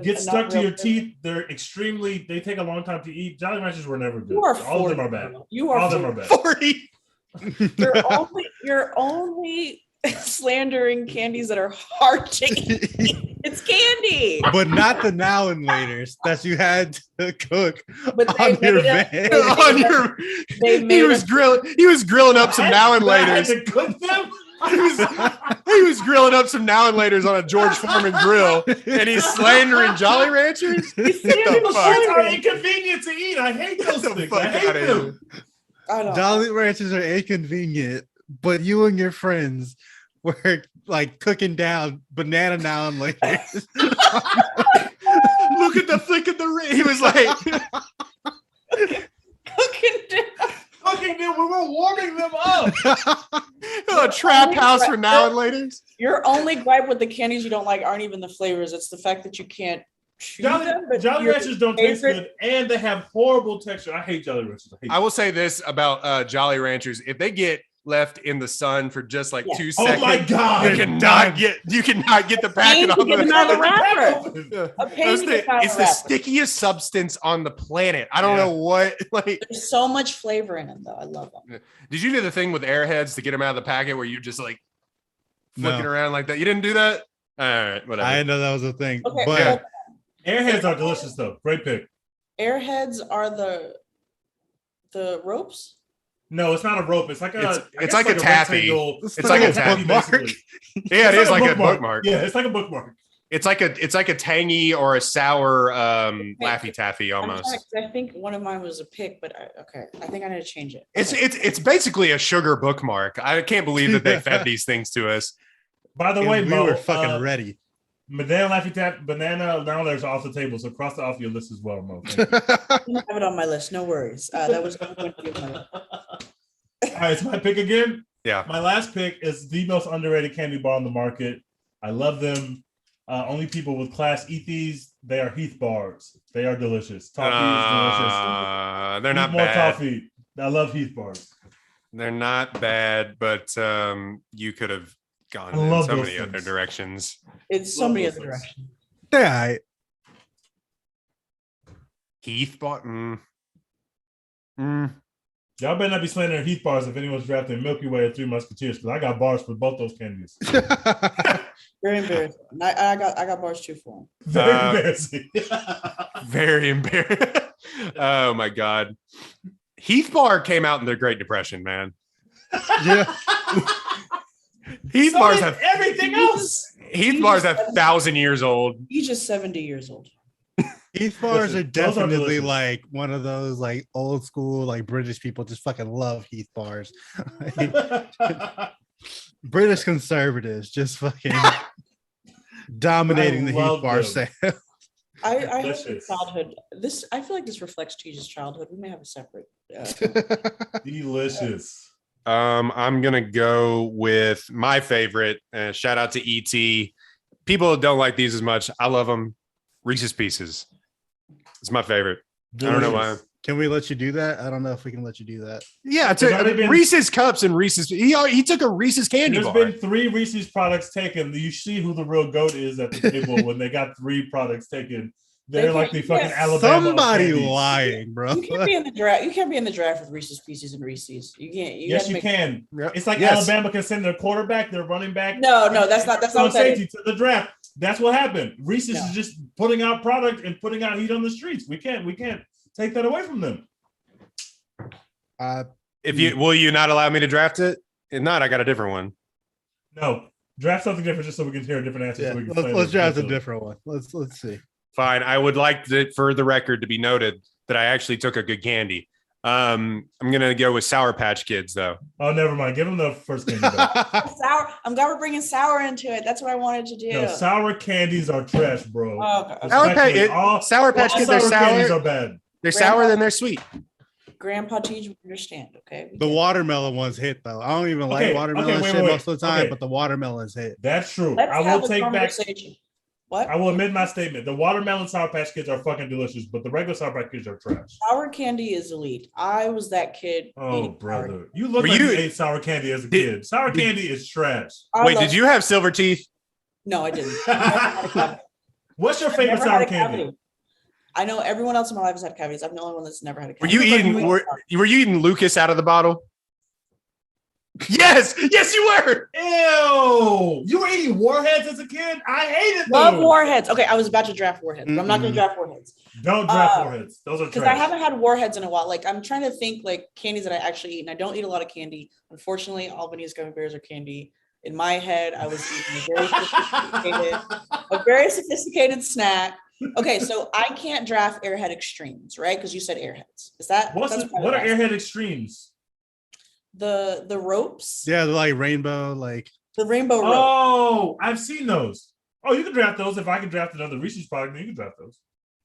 get stuck to your teeth. They take a long time to eat. Jolly Ranchers were never good. All of them are bad. All of them are bad. 40. You're only slandering candies that are hard to eat. It's candy, but not the now and laters that you had to cook on your van. He was grilling up some now and laters. He was grilling up some now and laters on a George Foreman grill, and he's slandering Jolly Ranchers. Those are inconvenient to eat. I hate those things. I hate them. Jolly Ranchers are inconvenient, but you and your friends were like cooking down banana now and laters. Look at the flick of the ring. He was like cooking them. We were warming them up. A trap house for now and laters. Your only gripe with the candies you don't like aren't even the flavors. It's the fact that you can't chew them. Jolly Ranchers don't taste good, and they have horrible texture. I hate Jolly Ranchers. I will say this about Jolly Ranchers: if they get left in the sun for just like Yeah. 2 Oh seconds. my God. You cannot get the packet off Get them out of the wrapper. Yeah. A pain to get out of It's the the wrapper. stickiest substance on the planet. I don't Yeah. know what. Like, There's so much flavor in it, though. I love them. did you do the thing with Airheads to get them out of the packet where you just like flicking No. around like that? You didn't do that? All right, whatever. I didn't know that was a thing. Okay, But Yeah. Airheads are delicious though. Great pick. Airheads are the ropes. No, it's not a rope. It's like a. It's like a taffy. rectangle- It's like a bookmark. basically. Yeah, it It's is like a bookmark. Yeah, it's like a bookmark. It's like a tangy or a sour Laffy Taffy almost. I think one of mine was a pick, but I think I need to change it. It's basically a sugar bookmark. I can't believe that they fed these things to us. By the and way, we Mo, were fucking ready. Banana Laffy Tap, banana now there's off the table, so cross it off your list as well, Mo. Thank you. I didn't have it on my list. No worries. That was going to be my list. All right, it's my pick again. Yeah. My last pick is the most underrated candy bar on the market. I love them. Only people with class eat these. They are Heath bars. They are delicious. Toffee is delicious. They're Eat not more bad. toffee. I love Heath bars. They're not bad, but you could have gone I in love so those many other things. directions. It's so Love many those other things. directions. Yeah, Heath bought. Y'all better not be slandering Heath bars if anyone's drafting Milky Way or Three Musketeers, because I got bars for both those candies. Very embarrassing. I got bars too for him. Very embarrassing. Very embarrassing. Oh my god. Heath Bar came out in the Great Depression, man. yeah. Heath So bars did have everything else. Heath bars have 1,000 years old. He's just 70 years old. Heath bars Listen, are those are definitely delicious. like one of those like old school like British people just fucking love Heath bars. British conservatives just fucking dominating the love Heath bar them. sale. I have a Delicious. childhood. I feel like this reflects Teja's childhood. We may have a separate. Delicious. I'm gonna go with my favorite. Shout out to ET. People don't like these as much. I love them. Reese's Pieces. It's my favorite. I don't know why. Delicious. Can we let you do that? I don't know if we can let you do that. Yeah, There's already been- Reese's cups and Reese's. He took a Reese's candy There's bar. been 3 Reese's products taken. You see who the real goat is at the table when they got 3 products taken. They're like the fucking Yes. Alabama. of Somebody candies. lying, bro. You can't be in the draft. You can't be in the draft with Reese's Pieces and Reese's. You can't. Yes, gotta you make- can. Yeah. It's like Yes. Alabama can send their quarterback, their running back. No, that's not what that is. safety to the draft. That's what happened. Reese's No. is just putting out product and putting out heat on the streets. We can't take that away from them. Will you not allow me to draft it? If not, I got a different one. No, draft something different just so we can hear a different answer. Yeah, so we can let's play draft a this. different one. Let's see. Fine. I would like for the record to be noted that I actually took a good candy. I'm gonna go with Sour Patch Kids though. Oh, never mind. Give them the first candy back. Sour. I'm glad we're bringing sour into it. That's what I wanted to do. No, sour candies are trash, bro. Oh, okay. Sour Patch Kids are candies sour. are bad. They're sour, then they're sweet. Grandpa Tej would understand. Okay. The watermelon one's hit though. I don't even like Okay, watermelon wait, shit wait. most of the time, Okay. but the watermelon's hit. That's true. Let's I have will a take back. conversation. What? I will amend my statement. The watermelon Sour Patch Kids are fucking delicious, but the regular Sour Patch Kids are trash. Sour candy is elite. I was that kid. Oh, eating sour. brother. You look Were like you you- ate sour candy as a kid. Sour candy is trash. I Wait, love- did you have silver teeth? No, I didn't. I never had a cavity. What's your I've favorite never had sour a candy? cavity. I know everyone else in my life has had cavities. I'm the only one that's never had a Were cavity. you eating? Were you eating Lucas out of the bottle? Yes, you were. Ew! You were eating warheads as a kid? I hated Love those. warheads. Okay, I was about to draft warheads, but I'm not going to draft warheads Don't draft warheads. Those are because trash. I haven't had warheads in a while. Like I'm trying to think like candies that I actually eat, and I don't eat a lot of candy. Unfortunately, Albany's gummy bears are candy. In my head, I was eating a very sophisticated snack. Okay, so I can't draft Airhead Extremes, right? Because you said Airheads. Is that What that's are Airhead Extremes? the ropes? Yeah, they're like rainbow, like The rainbow rope. Oh, I've seen those. Oh, you can draft those. If I can draft another Reese's product, then you can draft those.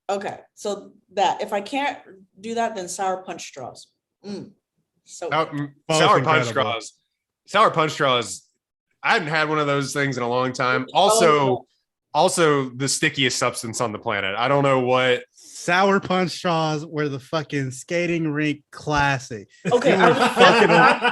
Okay, so that if I can't do that, then sour punch straws. So Sour incredible. punch straws. Sour punch straws. I haven't had one of those things in a long time. Oh, Also, Also, the stickiest substance on the planet. I don't know what. Sour Punch straws were the fucking skating rink classic. Okay, They were fucking up.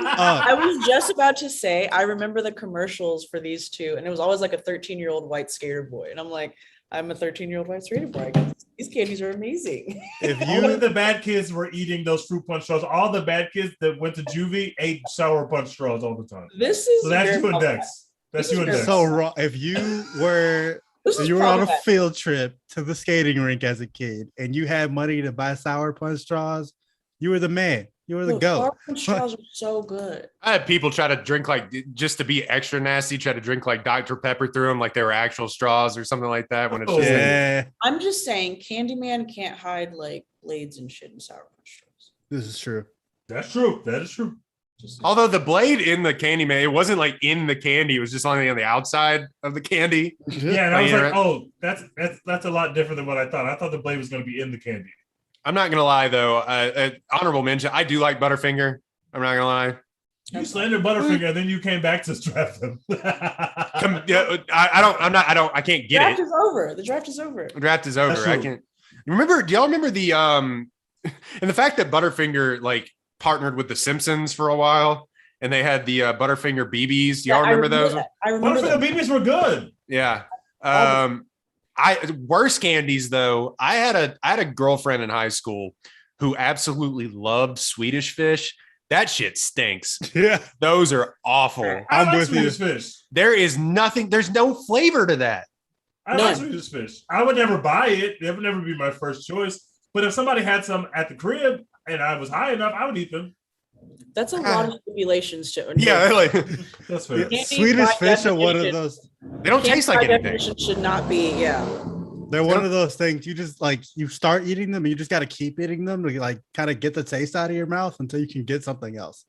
I was just about to say, I remember the commercials for these two, and it was always like a 13-year-old white skater boy. And I'm like, I'm a 13-year-old white skater boy. These candies are amazing. If All you of the bad kids were eating those fruit punch straws. All the bad kids that went to juvie ate sour punch straws all the time. This is So that's very you and Dex. That's This you is and Dex. so wrong, if you were This is you were on a problematic. field trip to the skating rink as a kid and you had money to buy Sour Punch straws, you were the man. You were the Look, goat. Sour Punch straws are so good. I had people try to drink like just to be extra nasty, try to drink like Dr. Pepper through them like they were actual straws or something like that. When it's just like, Yeah, I'm just saying, Candyman can't hide like blades and shit in Sour Punch straws. this is true. That's true. That is true. Just although the blade in the Candyman, it wasn't like in the candy, it was just only on the outside of the candy. Yeah, and I was Like, like, oh, that's a lot different than what I thought. I thought the blade was going to be in the candy. I'm not gonna lie though, honorable mention. I do like Butterfinger. I'm not gonna lie. You slandered Butterfinger, and then you came back to draft them. Yeah, I can't get draft it. is over. The draft is over. The draft is over. That's I true. can't remember. Do y'all remember the and the fact that Butterfinger like partnered with the Simpsons for a while and they had the Butterfinger BBs? Do y'all I remember those? that. I remember Butterfinger that. BBs were good. Yeah. Worse candies though. I had a girlfriend in high school who absolutely loved Swedish fish. That shit stinks. Yeah, Those are awful. I I'm like with you. Swedish fish. There is nothing, there's no flavor to that. I None. like Swedish fish. I would never buy it. It would never be my first choice. But if somebody had some at the crib and I was high enough, I would eat them. That's a lot of stipulations to Yeah, like That's fair. Candy Swedish by fish are one of definition- those. they don't taste like by anything. definition should not be. Yeah. They're one of those things you just like you start eating them and you just got to keep eating them to like kind of get the taste out of your mouth until you can get something else.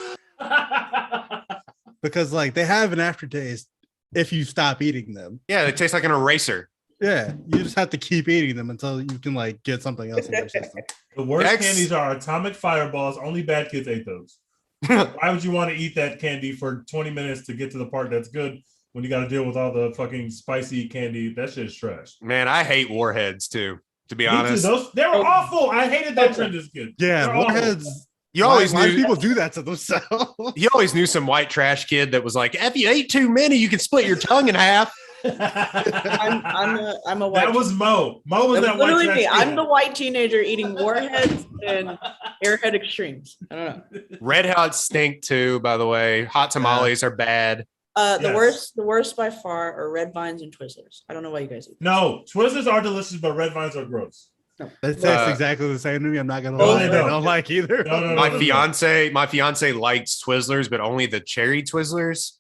Because like they have an aftertaste if you stop eating them. Yeah, they taste like an eraser. Yeah, you just have to keep eating them until you can like get something else in your system. The worst Dex- candies are atomic fireballs. Only bad kids ate those. Why would you want to eat that candy for 20 minutes to get to the part that's good when you got to deal with all the fucking spicy candy? That shit is trash. Man, I hate warheads too, to be Me too. honest. They were awful. I hated that trend as a kid. Yeah, They're awful. warheads. You always why knew people do that to themselves. you always knew some white trash kid that was like, if you ate too many, you could split your tongue in half. I'm a white. That was Mo. Mo was that white literally trash me. kid. I'm the white teenager eating warheads and airhead extremes. I don't know. Red Hot stink too, by the way. Hot tamales are bad. The worst by far are red vines and Twizzlers. I don't know why you guys eat. No, Twizzlers are delicious, but red vines are gross. They taste Uh, exactly the same to me. I'm not gonna No, lie. they I don't. don't like either. No. My fiance likes Twizzlers, but only the cherry Twizzlers.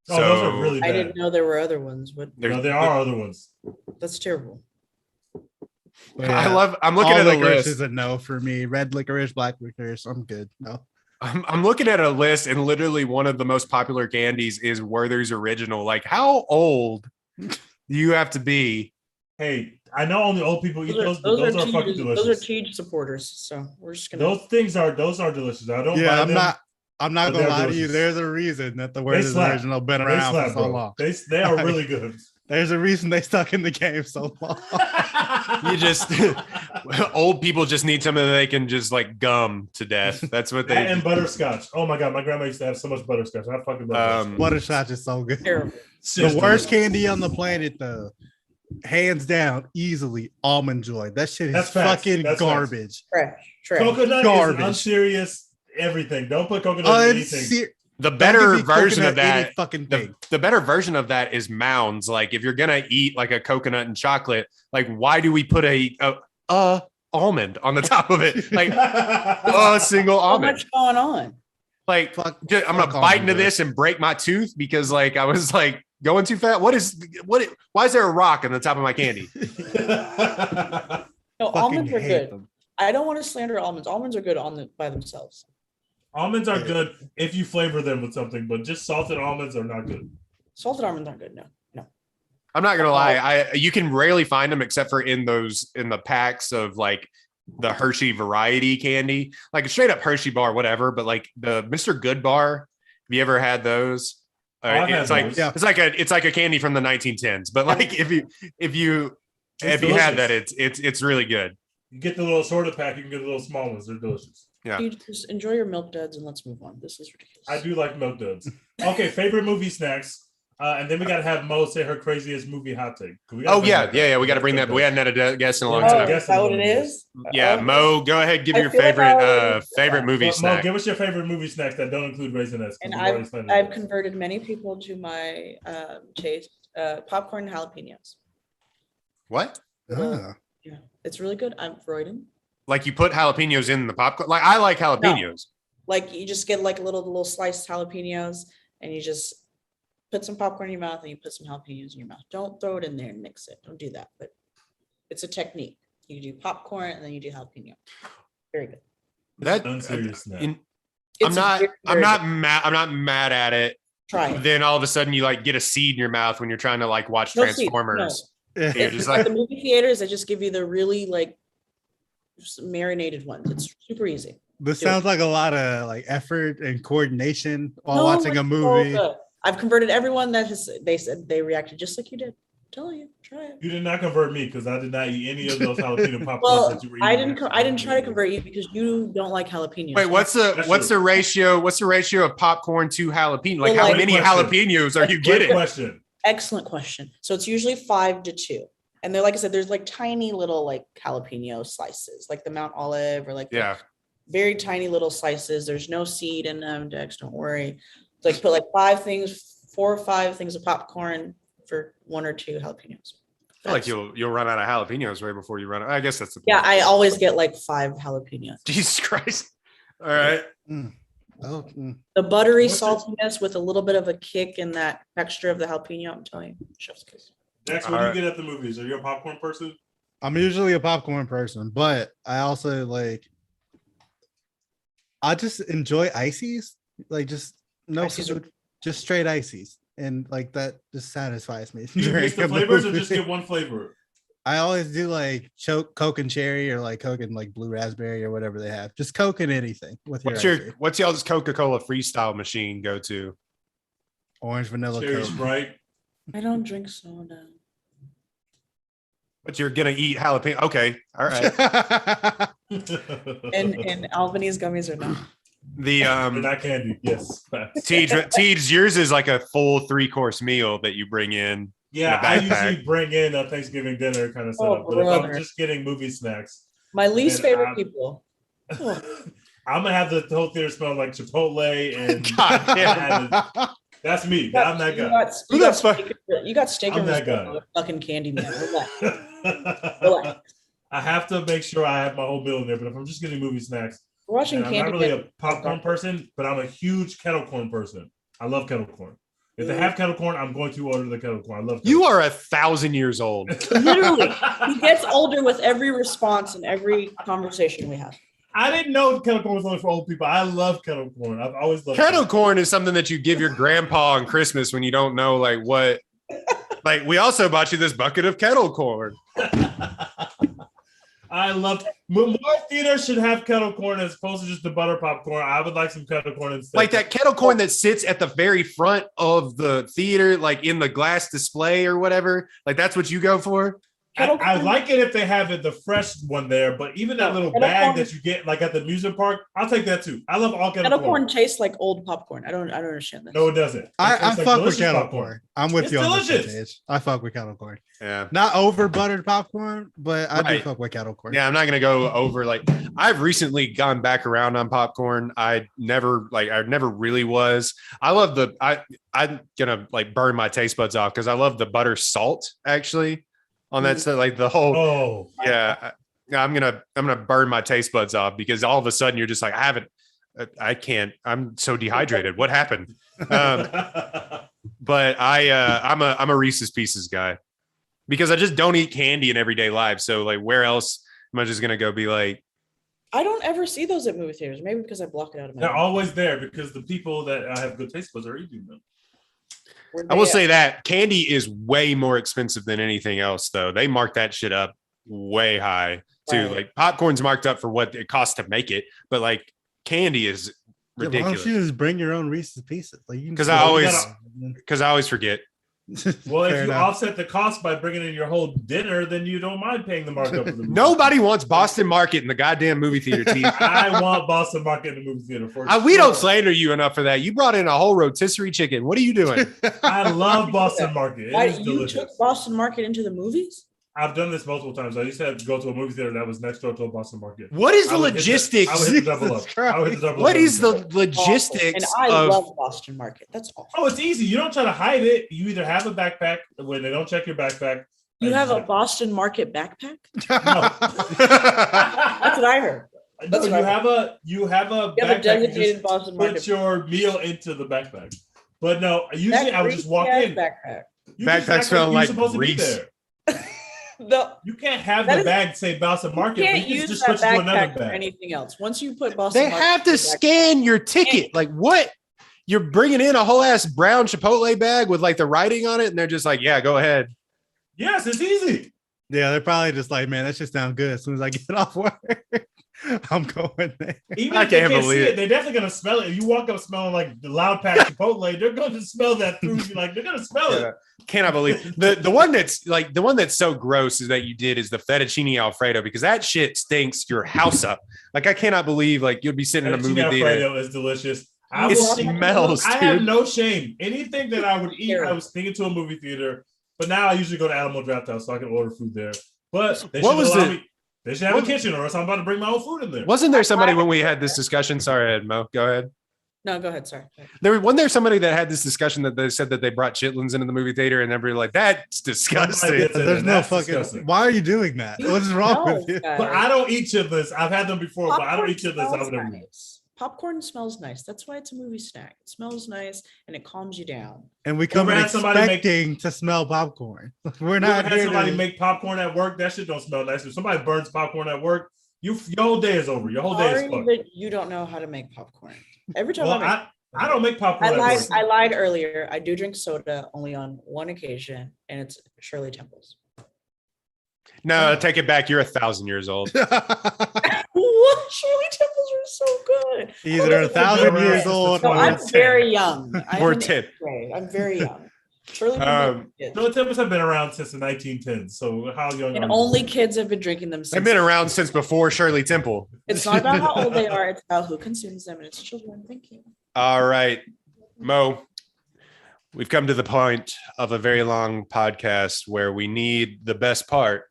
Oh, those are really I bad. didn't know there were other ones, but No, there are other ones. that's terrible. But I'm looking all at a licorice list. is a no for me. Red licorice, black licorice. I'm good. No. I'm looking at a list, and literally one of the most popular candies is Werther's Original. Like, how old do you have to be? Hey, I know only old people eat those, but those are fucking delicious. Those are Teej supporters, so we're just gonna. Those are delicious. I don't. Yeah, buy I'm them. not. I'm not but gonna they're lie to you. delicious. There's a reason that the They word is slap. original been They around slap, for so bro. long. They are really good. There's a reason they stuck in the game so long. You just old people just need something that they can just like gum to death. That's what That they. and butterscotch. Oh my god, my grandma used to have so much butterscotch. I fucking love Butterscotch is so good. Terrible. that. The worst candy on the planet, though, hands down, easily almond joy. That shit is That's facts. fucking That's garbage. Trash. Coconut Garbage. is unserious. Everything. Don't put coconut in anything. The Don't better give me version coconut of that. any fucking thing. The better version of that is mounds. Like if you're gonna eat like a coconut and chocolate, like why do we put a almond on the top of it? Like a single So almond. much going on. Like Fuck- I'm gonna fuck bite into almond this and break my tooth because like I was like going too fast. Why is there a rock on the top of my candy? No, Fucking almonds are hate good. them. I don't want to slander almonds. Almonds are good by themselves. Almonds are good if you flavor them with something, but just salted almonds are not good. Salted almonds aren't good. No. I'm not gonna lie. You can rarely find them except for in the packs of like the Hershey variety candy, like a straight up Hershey bar, whatever. But like the Mr. Good bar, have you ever had those? I've had It's like those. Yeah. it's like a candy from the 1910s. But like if you had that, it's really good. You get the little assorted pack, you can get the little small ones. They're delicious. Yeah. You just enjoy your milk duds and let's move on. This is ridiculous. I do like milk duds. Okay, favorite movie snacks. And then we got to have Mo say her craziest movie hot take. Oh yeah. We got to bring that. But we hadn't had a guest in a long Oh, time. is that what it is? Yeah, Oh. Mo, go ahead, give I your feel like favorite I already said favorite that. movie Mo, snack. give us your favorite movie snacks that don't include Raisinets. And I've converted many people to my taste. Popcorn and jalapenos. What? Ah. Yeah, it's really good. I'm Freudian. Like you put jalapenos in the popcorn? Like I like jalapenos. Like you just get like little sliced jalapenos and you just put some popcorn in your mouth and you put some jalapenos in your mouth. Don't throw it in there and mix it. Don't do that. But it's a technique. You do popcorn and then you do jalapeno. Very good. That unserious snack. I'm It's not very, I'm very not good. mad. I'm not mad at it. Try it. Then all of a sudden you like get a seed in your mouth when you're trying to like watch No seed, Transformers. Yeah. You're It's just like like the movie theaters, they just give you the really like just marinated ones. It's super easy. This Do it. sounds like a lot of like effort and coordination while No, watching a it's so movie. good. I've converted everyone that has. They said they reacted just like you did. I'm telling you, try it. You did not convert me because I did not eat any of those jalapeno popcorns Well, that you were eating. I didn't. I didn't try to convert you because you don't like jalapenos. wait, what's That's the ratio? What's the ratio of popcorn to jalapeno? Like Well, how like- many Great question. jalapenos are you Great getting? question. Excellent question. So it's usually 5 to 2, and they're like I said, there's like tiny little like jalapeno slices, like the Mount Olive or like the Yeah. very tiny little slices. There's no seed in them, Dex. Don't worry. It's like put like 4 or 5 things of popcorn for 1 or 2 jalapenos. I feel like you'll run out of jalapenos right before you run out. I guess that's the point. Yeah, I always get like 5 jalapenos. Jesus Christ. All right. Oh, The buttery What's your- saltiness with a little bit of a kick and that texture of the jalapeno. I'm telling you, chef's kiss. Dex, what do you get at the movies? Are you a popcorn person? I'm usually a popcorn person, but I also I just enjoy ices, like just no Ices are- food, just straight ices, and like that just satisfies me. Do you during mix the a flavors or movie. just get one flavor? I always do like Coke and cherry, or like Coke and like blue raspberry, or whatever they have. Just Coke and anything with What's y'all's Coca-Cola freestyle machine go to? orange vanilla Cherry Coke. Sprite. I don't drink soda. But you're gonna eat jalapeno. Okay. All right. And Albany's gummies are not. The They're not candy. Yes. Tej, yours is like a full 3-course meal that you bring in. Yeah, In a I backpack. usually bring in a Thanksgiving dinner kind of Oh, setup. But if brother. I'm just getting movie snacks, My least And favorite I'm- people. Oh, I'm gonna have the whole theater smell like Chipotle and God damn. that's me. you got- I'm that you guy. got- Who you the got fuck- steak and- You got steak I'm and that risotto guy. with fucking Candyman. Relax. I have to make sure I have my whole meal in there. But if I'm just getting movie snacks, We're watching and I'm not Candyman. really a popcorn person, but I'm a huge kettle corn person. I love kettle corn. If they have kettle corn, I'm going to order the kettle corn. I love. You are 1,000 years old. Literally, he gets older with every response and every conversation we have. I didn't know kettle corn was only for old people. I love kettle corn. I've always loved Kettle corn is something that you give your grandpa on Christmas when you don't know like what. Like we also bought you this bucket of kettle corn. I love more theaters should have kettle corn as opposed to just the butter popcorn. I would like some kettle corn instead. Like that kettle corn that sits at the very front of the theater, like in the glass display or whatever. Like that's what you go for. I like it if they have it the fresh one there, but even that No, little kettle bag corn- that you get like at the amusement park, I'll take that too. I love all kettle Kettle corn. corn tastes like old popcorn. I don't understand this. No, it doesn't. I It tastes like fuck with delicious kettle popcorn. corn. I'm with It's you on this, delicious. Tej. I fuck with kettle corn. Yeah. Not over buttered popcorn, but I do Right. fuck with kettle corn. Yeah, I'm not gonna go over like I've recently gone back around on popcorn. I never really was. I love I'm gonna like burn my taste buds off because I love the butter salt actually on that stuff. Like the whole Oh, I'm gonna burn my taste buds off because all of a sudden you're just like I can't. I'm so dehydrated. What happened? But I'm a Reese's Pieces guy because I just don't eat candy in everyday life. So like, where else am I just gonna go be like? I don't ever see those at movie theaters. Maybe because I block it out of my they're mind. always there because the people that have good taste buds are eating them. Where I will they say that candy is way more expensive than anything else, though. They mark that shit up way high too. Right. Like popcorn's marked up for what it costs to make it, but like candy is Why don't you ridiculous. just bring your own Reese's Pieces? Like you can 'Cause just- I always forget. Well, if Fair you enough. offset the cost by bringing in your whole dinner, then you don't mind paying the markup. Of the movie. Nobody wants Boston Market in the goddamn movie theater, T. I want Boston Market in the movie theater for We sure. don't slander you enough for that. You brought in a whole rotisserie chicken. What are you doing? I love Boston Market. It Why is you delicious. took Boston Market into the movies? I've done this multiple times. I used to have to go to a movie theater that was next door to a Boston Market. What is the I would hit logistics? I would hit the double up. Jesus I would hit the double What up is every the time. logistics And I of? love Boston Market. That's all. Oh, it's easy. You don't try to hide it. You either have a backpack when they don't check your backpack. You and have a like- Boston Market backpack? No. That's what I heard. No, That's you what I- have a You have a backpack. You designated just Boston put Market your meal into the backpack. But no, usually That I would just greasy walk ass in. backpack. You just Backpack act smell you're like supposed to be grease. there. The, You can't have That the is- bag say Boston you Market, but can't you can use just that switch to another backpack for bag. anything else. Once you put Boston They Market have to in the backpack- scan your ticket. Like what? You're bringing in a whole ass brown Chipotle bag with like the writing on it, and they're just like, "Yeah, go ahead." Yes, it's easy. Yeah, they're probably just like, man, that just sounds good. As soon as I get off work, I'm going there. Even I if they can't can't believe see it. it, they're definitely gonna smell it. If you walk up smelling like the loud pack Chipotle, they're going to smell that through you. Like they're gonna smell Yeah. it. Cannot believe the one that's so gross is that you did is the fettuccine Alfredo because that shit stinks your house up. Like I cannot believe like you'd be sitting in a movie Fettuccine theater. Alfredo is delicious. I It will- smells, I have dude. no shame. Anything that I would eat, I was thinking to a movie theater. But now I usually go to Alamo Draft House so I can order food there. But they What should was allow the- me. They should have a kitchen, or else I'm about to bring my own food in there. Wasn't there somebody when we had this discussion? Sorry, Ed Mo. Go ahead. No, go ahead. Sorry. Wasn't there somebody that had this discussion that they said that they brought chitlins into the movie theater and everybody like that's disgusting. Somebody did say There's that. no That's fucking. disgusting. Why are you doing that? What's wrong with you? Guys. But I don't eat chitlins. I've had them before, but I don't eat chitlins. I smells would never eat. nice. Popcorn smells nice. That's why it's a movie snack. It smells nice and it calms you down. And we come Ever in had somebody make- expecting to smell popcorn. We're You not ever had here somebody to. make popcorn at work? That shit don't smell nice. If somebody burns popcorn at work, your whole day is over. Your whole day is Sorry fucked. that you don't know how to make popcorn. Every time Well, I don't make popcorn at work. I lied earlier. I do drink soda only on one occasion, and it's Shirley Temples. No, take it back. You're 1,000 years old. What? Shirley Temples are so good. Either 1,000 years old No, or I'm 10. very young. Or I'm in 10. 8th grade. I'm very young. Shirley Um, Temples. No, Temples have been around since the 1910s. So how young And are you? only kids have been drinking them They've since. been around since before Shirley Temple. It's not about how old they are. It's about who consumes them, and it's children. Thank you. All right, Mo, we've come to the point of a very long podcast where we need the best part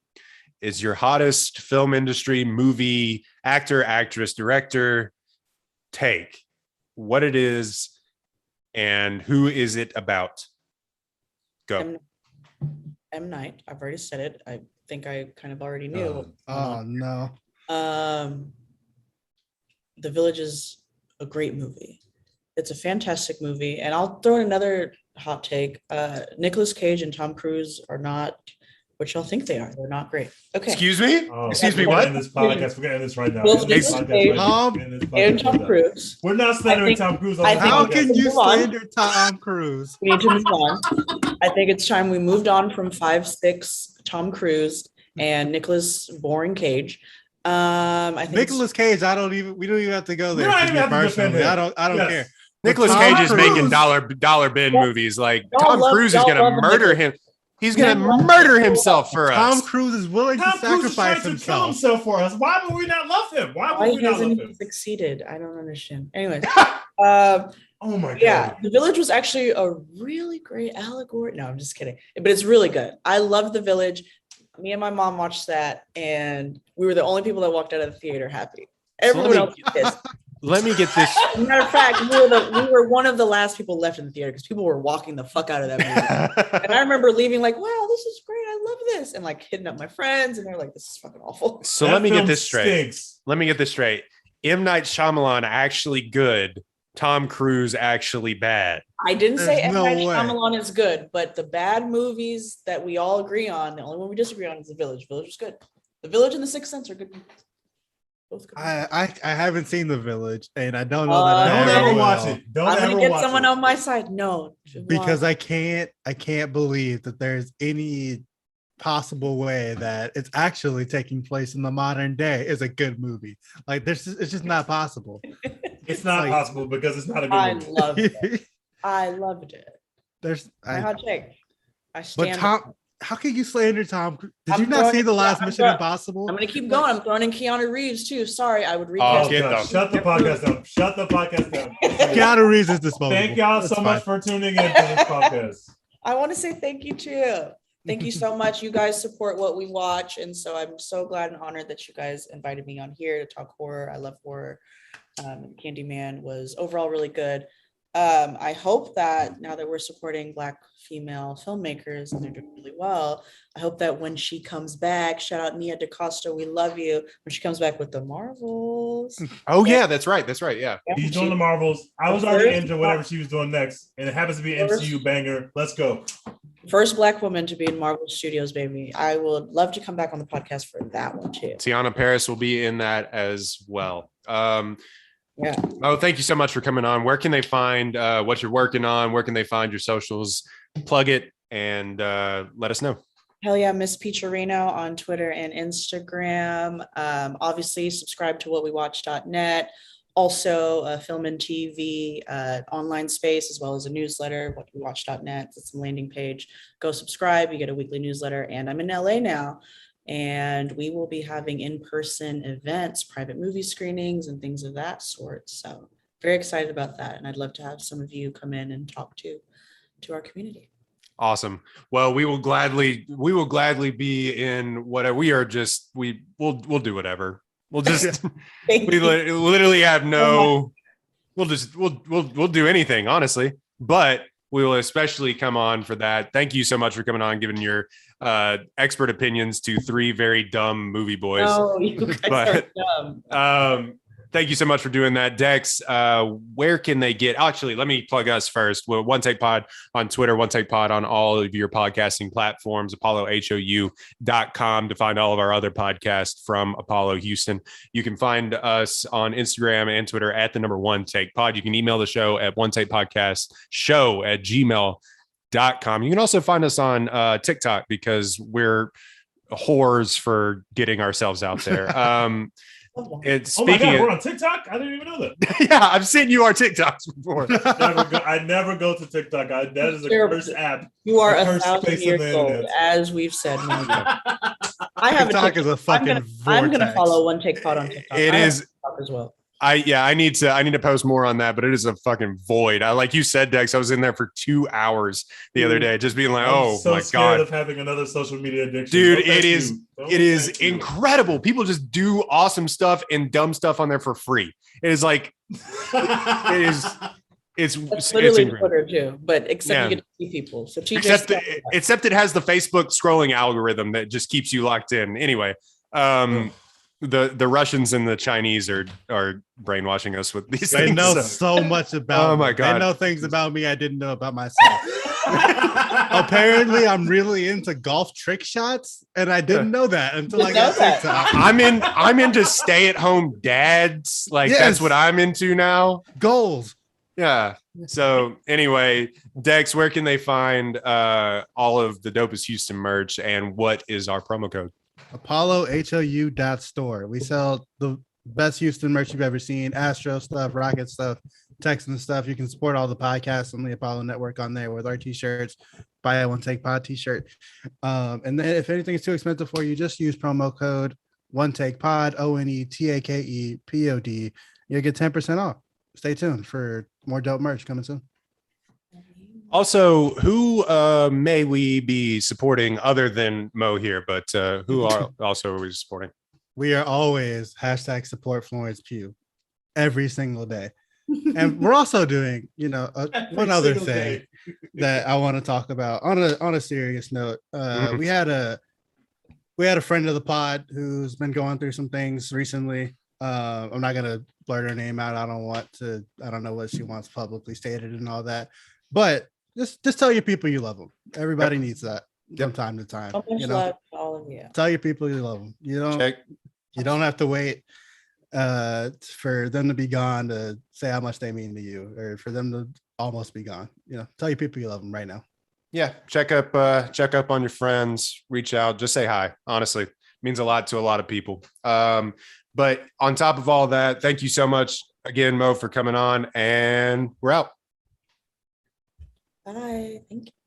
is your hottest film industry movie actor, actress, director take. What it is and who is it about? Go. M. Night. I've already said it. I think I kind of already knew. Oh no. The Village is a great movie. It's a fantastic movie. And I'll throw in another hot take. Nicolas Cage and Tom Cruise are not what y'all think they are. They're not great. Okay. Excuse me? Oh, Excuse me, we're gonna what? end this podcast. We're gonna end this right now. Well, End this Nicolas podcast Cage- right now. Tom End this podcast And right Tom now. Cruise. We're not slandering I think- Tom Cruise on I this think- How podcast. can you Move on. slander Tom Cruise? We need to move on. I think it's time we moved on from 5'6" Tom Cruise and Nicolas Boring Cage. I think Nicolas Cage, we don't even have to go there. We don't to even be have to personal. defend him. I don't Yes. care. Nicolas Tom Cage is Cruise- making dollar bin Y'all- movies. Like y'all Tom love- Cruise is y'all gonna love murder Nicolas- him. He's gonna Yeah. murder himself for Tom us. Cruise is willing Tom to Cruise is trying sacrifice to kill himself. himself for us. Why would we not love him? Why why would we not love hasn't him? he succeeded? I don't understand. Anyways, Oh my god. yeah, The Village was actually a really great allegory. No, I'm just kidding. But it's really good. I love The Village. Me and my mom watched that, and we were the only people that walked out of the theater happy. Everyone me- else was pissed. Let me get this. As a matter of fact, we were one of the last people left in the theater because people were walking the fuck out of that movie. And I remember leaving like, wow, this is great. I love this. And like hitting up my friends, and they're like, this is fucking awful. So That let me get film this straight. stinks. Let me get this straight. M. Night Shyamalan actually good. Tom Cruise actually bad. I didn't say There's M. no Night way. Shyamalan is good, but the bad movies that we all agree on, the only one we disagree on is The Village. Village was good. The Village and The Sixth Sense are good. Both good. I haven't seen The Village, and I don't know that Uh, I Don't ever ever watch will. it. Don't I'm ever gonna get watch someone it. on my side. No, Because Wow. I can't believe that there's any possible way that it's actually taking place in the modern day is a good movie. Like it's just not possible. It's not Like- possible because it's not a good I movie. loved it. I loved it. My hot take. I But stand. Tom, how can you slander Tom? Did I'm you not throwing see the it- last I'm Mission throwing- Impossible? I'm gonna keep going. I'm throwing in Keanu Reeves too. Sorry, I would Oh, recast. get God, them. shut the podcast down. Shut the podcast down. Keanu Reeves is disposable. Thank y'all That's so fine. much for tuning in to this podcast. I want to say thank you too. Thank you so much. You guys support what we watch, and so I'm so glad and honored that you guys invited me on here to talk horror. I love horror. Candyman was overall really good. I hope that now that we're supporting Black female filmmakers and they're doing really well, I hope that when she comes back, shout out Nia DaCosta, we love you. When she comes back with the Marvels, Oh yeah, that's right. That's right. Yeah. He's doing the Marvels. I was already into whatever she was doing next, and it happens to be an MCU banger. Let's go. first Black woman to be in Marvel Studios, baby. I would love to come back on the podcast for that one too. Tiana Paris will be in that as well. Yeah. Oh, thank you so much for coming on. Where can they find what you're working on? Where can they find your socials? Plug it and let us know. Hell yeah, Miss Peacherino on Twitter and Instagram. Obviously, subscribe to whatwewatch.net. Also, a film and TV online space, as well as a newsletter, whatwewatch.net. It's a landing page. Go subscribe. You get a weekly newsletter. And I'm in LA now. And we will be having in-person events, private movie screenings, and things of that sort. So very excited about that. And I'd love to have some of you come in and talk to our community. Awesome. Well, we will gladly be in whatever. We'll do whatever. We'll just Thank we you. literally have no. We'll do anything, honestly. But we will especially come on for that. Thank you so much for coming on, giving your expert opinions to three very dumb movie boys. Oh, you guys But, are dumb. Thank you so much for doing that, Dex. Where can they get? Actually, let me plug us first. We're One Take Pod on Twitter, One Take Pod on all of your podcasting platforms, ApolloHOU.com to find all of our other podcasts from Apollo Houston. You can find us on Instagram and Twitter at the number One Take Pod. You can email the show at onetakepodcastshow@gmail.com. You can also find us on TikTok because we're whores for getting ourselves out there. It's Oh my speaking God, of, we're on TikTok? I didn't even know that. yeah, I've seen you our TikToks before. I never go to TikTok. That is a cursed app. You are The a first 1,000 space of years the old, internet. as we've said. Many times. I have a TikTok TikTok. is a fucking I'm gonna vortex. follow One Take Pod on TikTok. It I have is- TikTok as well. I need to post more on that, but it is a fucking void. Like you said, Dex, I was in there for 2 hours the other day, just being like, I'm oh so my scared God. of having another social media addiction. Dude, No, thank it is- you. No, It is thank you. incredible. People just do awesome stuff and dumb stuff on there for free. It is like it is it's Literally incredible. Twitter too, but except Yeah. you get to see people. So TJ, Except it has the Facebook scrolling algorithm that just keeps you locked in. Anyway, the Russians and the Chinese are brainwashing us with these They things. know So- so much about Oh my me. God. They know things about me I didn't know about myself. Apparently, I'm really into golf trick shots, and I didn't know that until I got Didn't know that. TikTok. I'm into stay-at-home dads. Like Yes. that's what I'm into now. Goals. Yeah. So anyway, Dex, where can they find all of the Dopest Houston merch and what is our promo code? ApolloHOU.store. We sell the best Houston merch you've ever seen, Astro stuff, Rocket stuff, Texan stuff. You can support all the podcasts on the Apollo Network on there with our t-shirts. Buy a One Take Pod t-shirt. And then if anything is too expensive for you, just use promo code One Take Pod, ONETAKEPOD. You'll get 10% off. Stay tuned for more dope merch coming soon. Also, who may we be supporting other than Mo here, but who are also are we supporting? We are always hashtag support Florence Pugh every single day. And we're also doing, one other single thing day. that I want to talk about on a serious note. We had a friend of the pod who's been going through some things recently. I'm not gonna blurt her name out. I don't know what she wants publicly stated and all that. But just tell your people you love them. Everybody needs that from time to time. So much love to all of you. Tell your people you love them. You Check. don't have to wait for them to be gone to say how much they mean to you, or for them to almost be gone. Tell your people you love them right now. Yeah, check up on your friends, reach out, just say hi. Honestly, it means a lot to a lot of people. But on top of all that, thank you so much again, Mo, for coming on, and we're out. Bye. Thank you.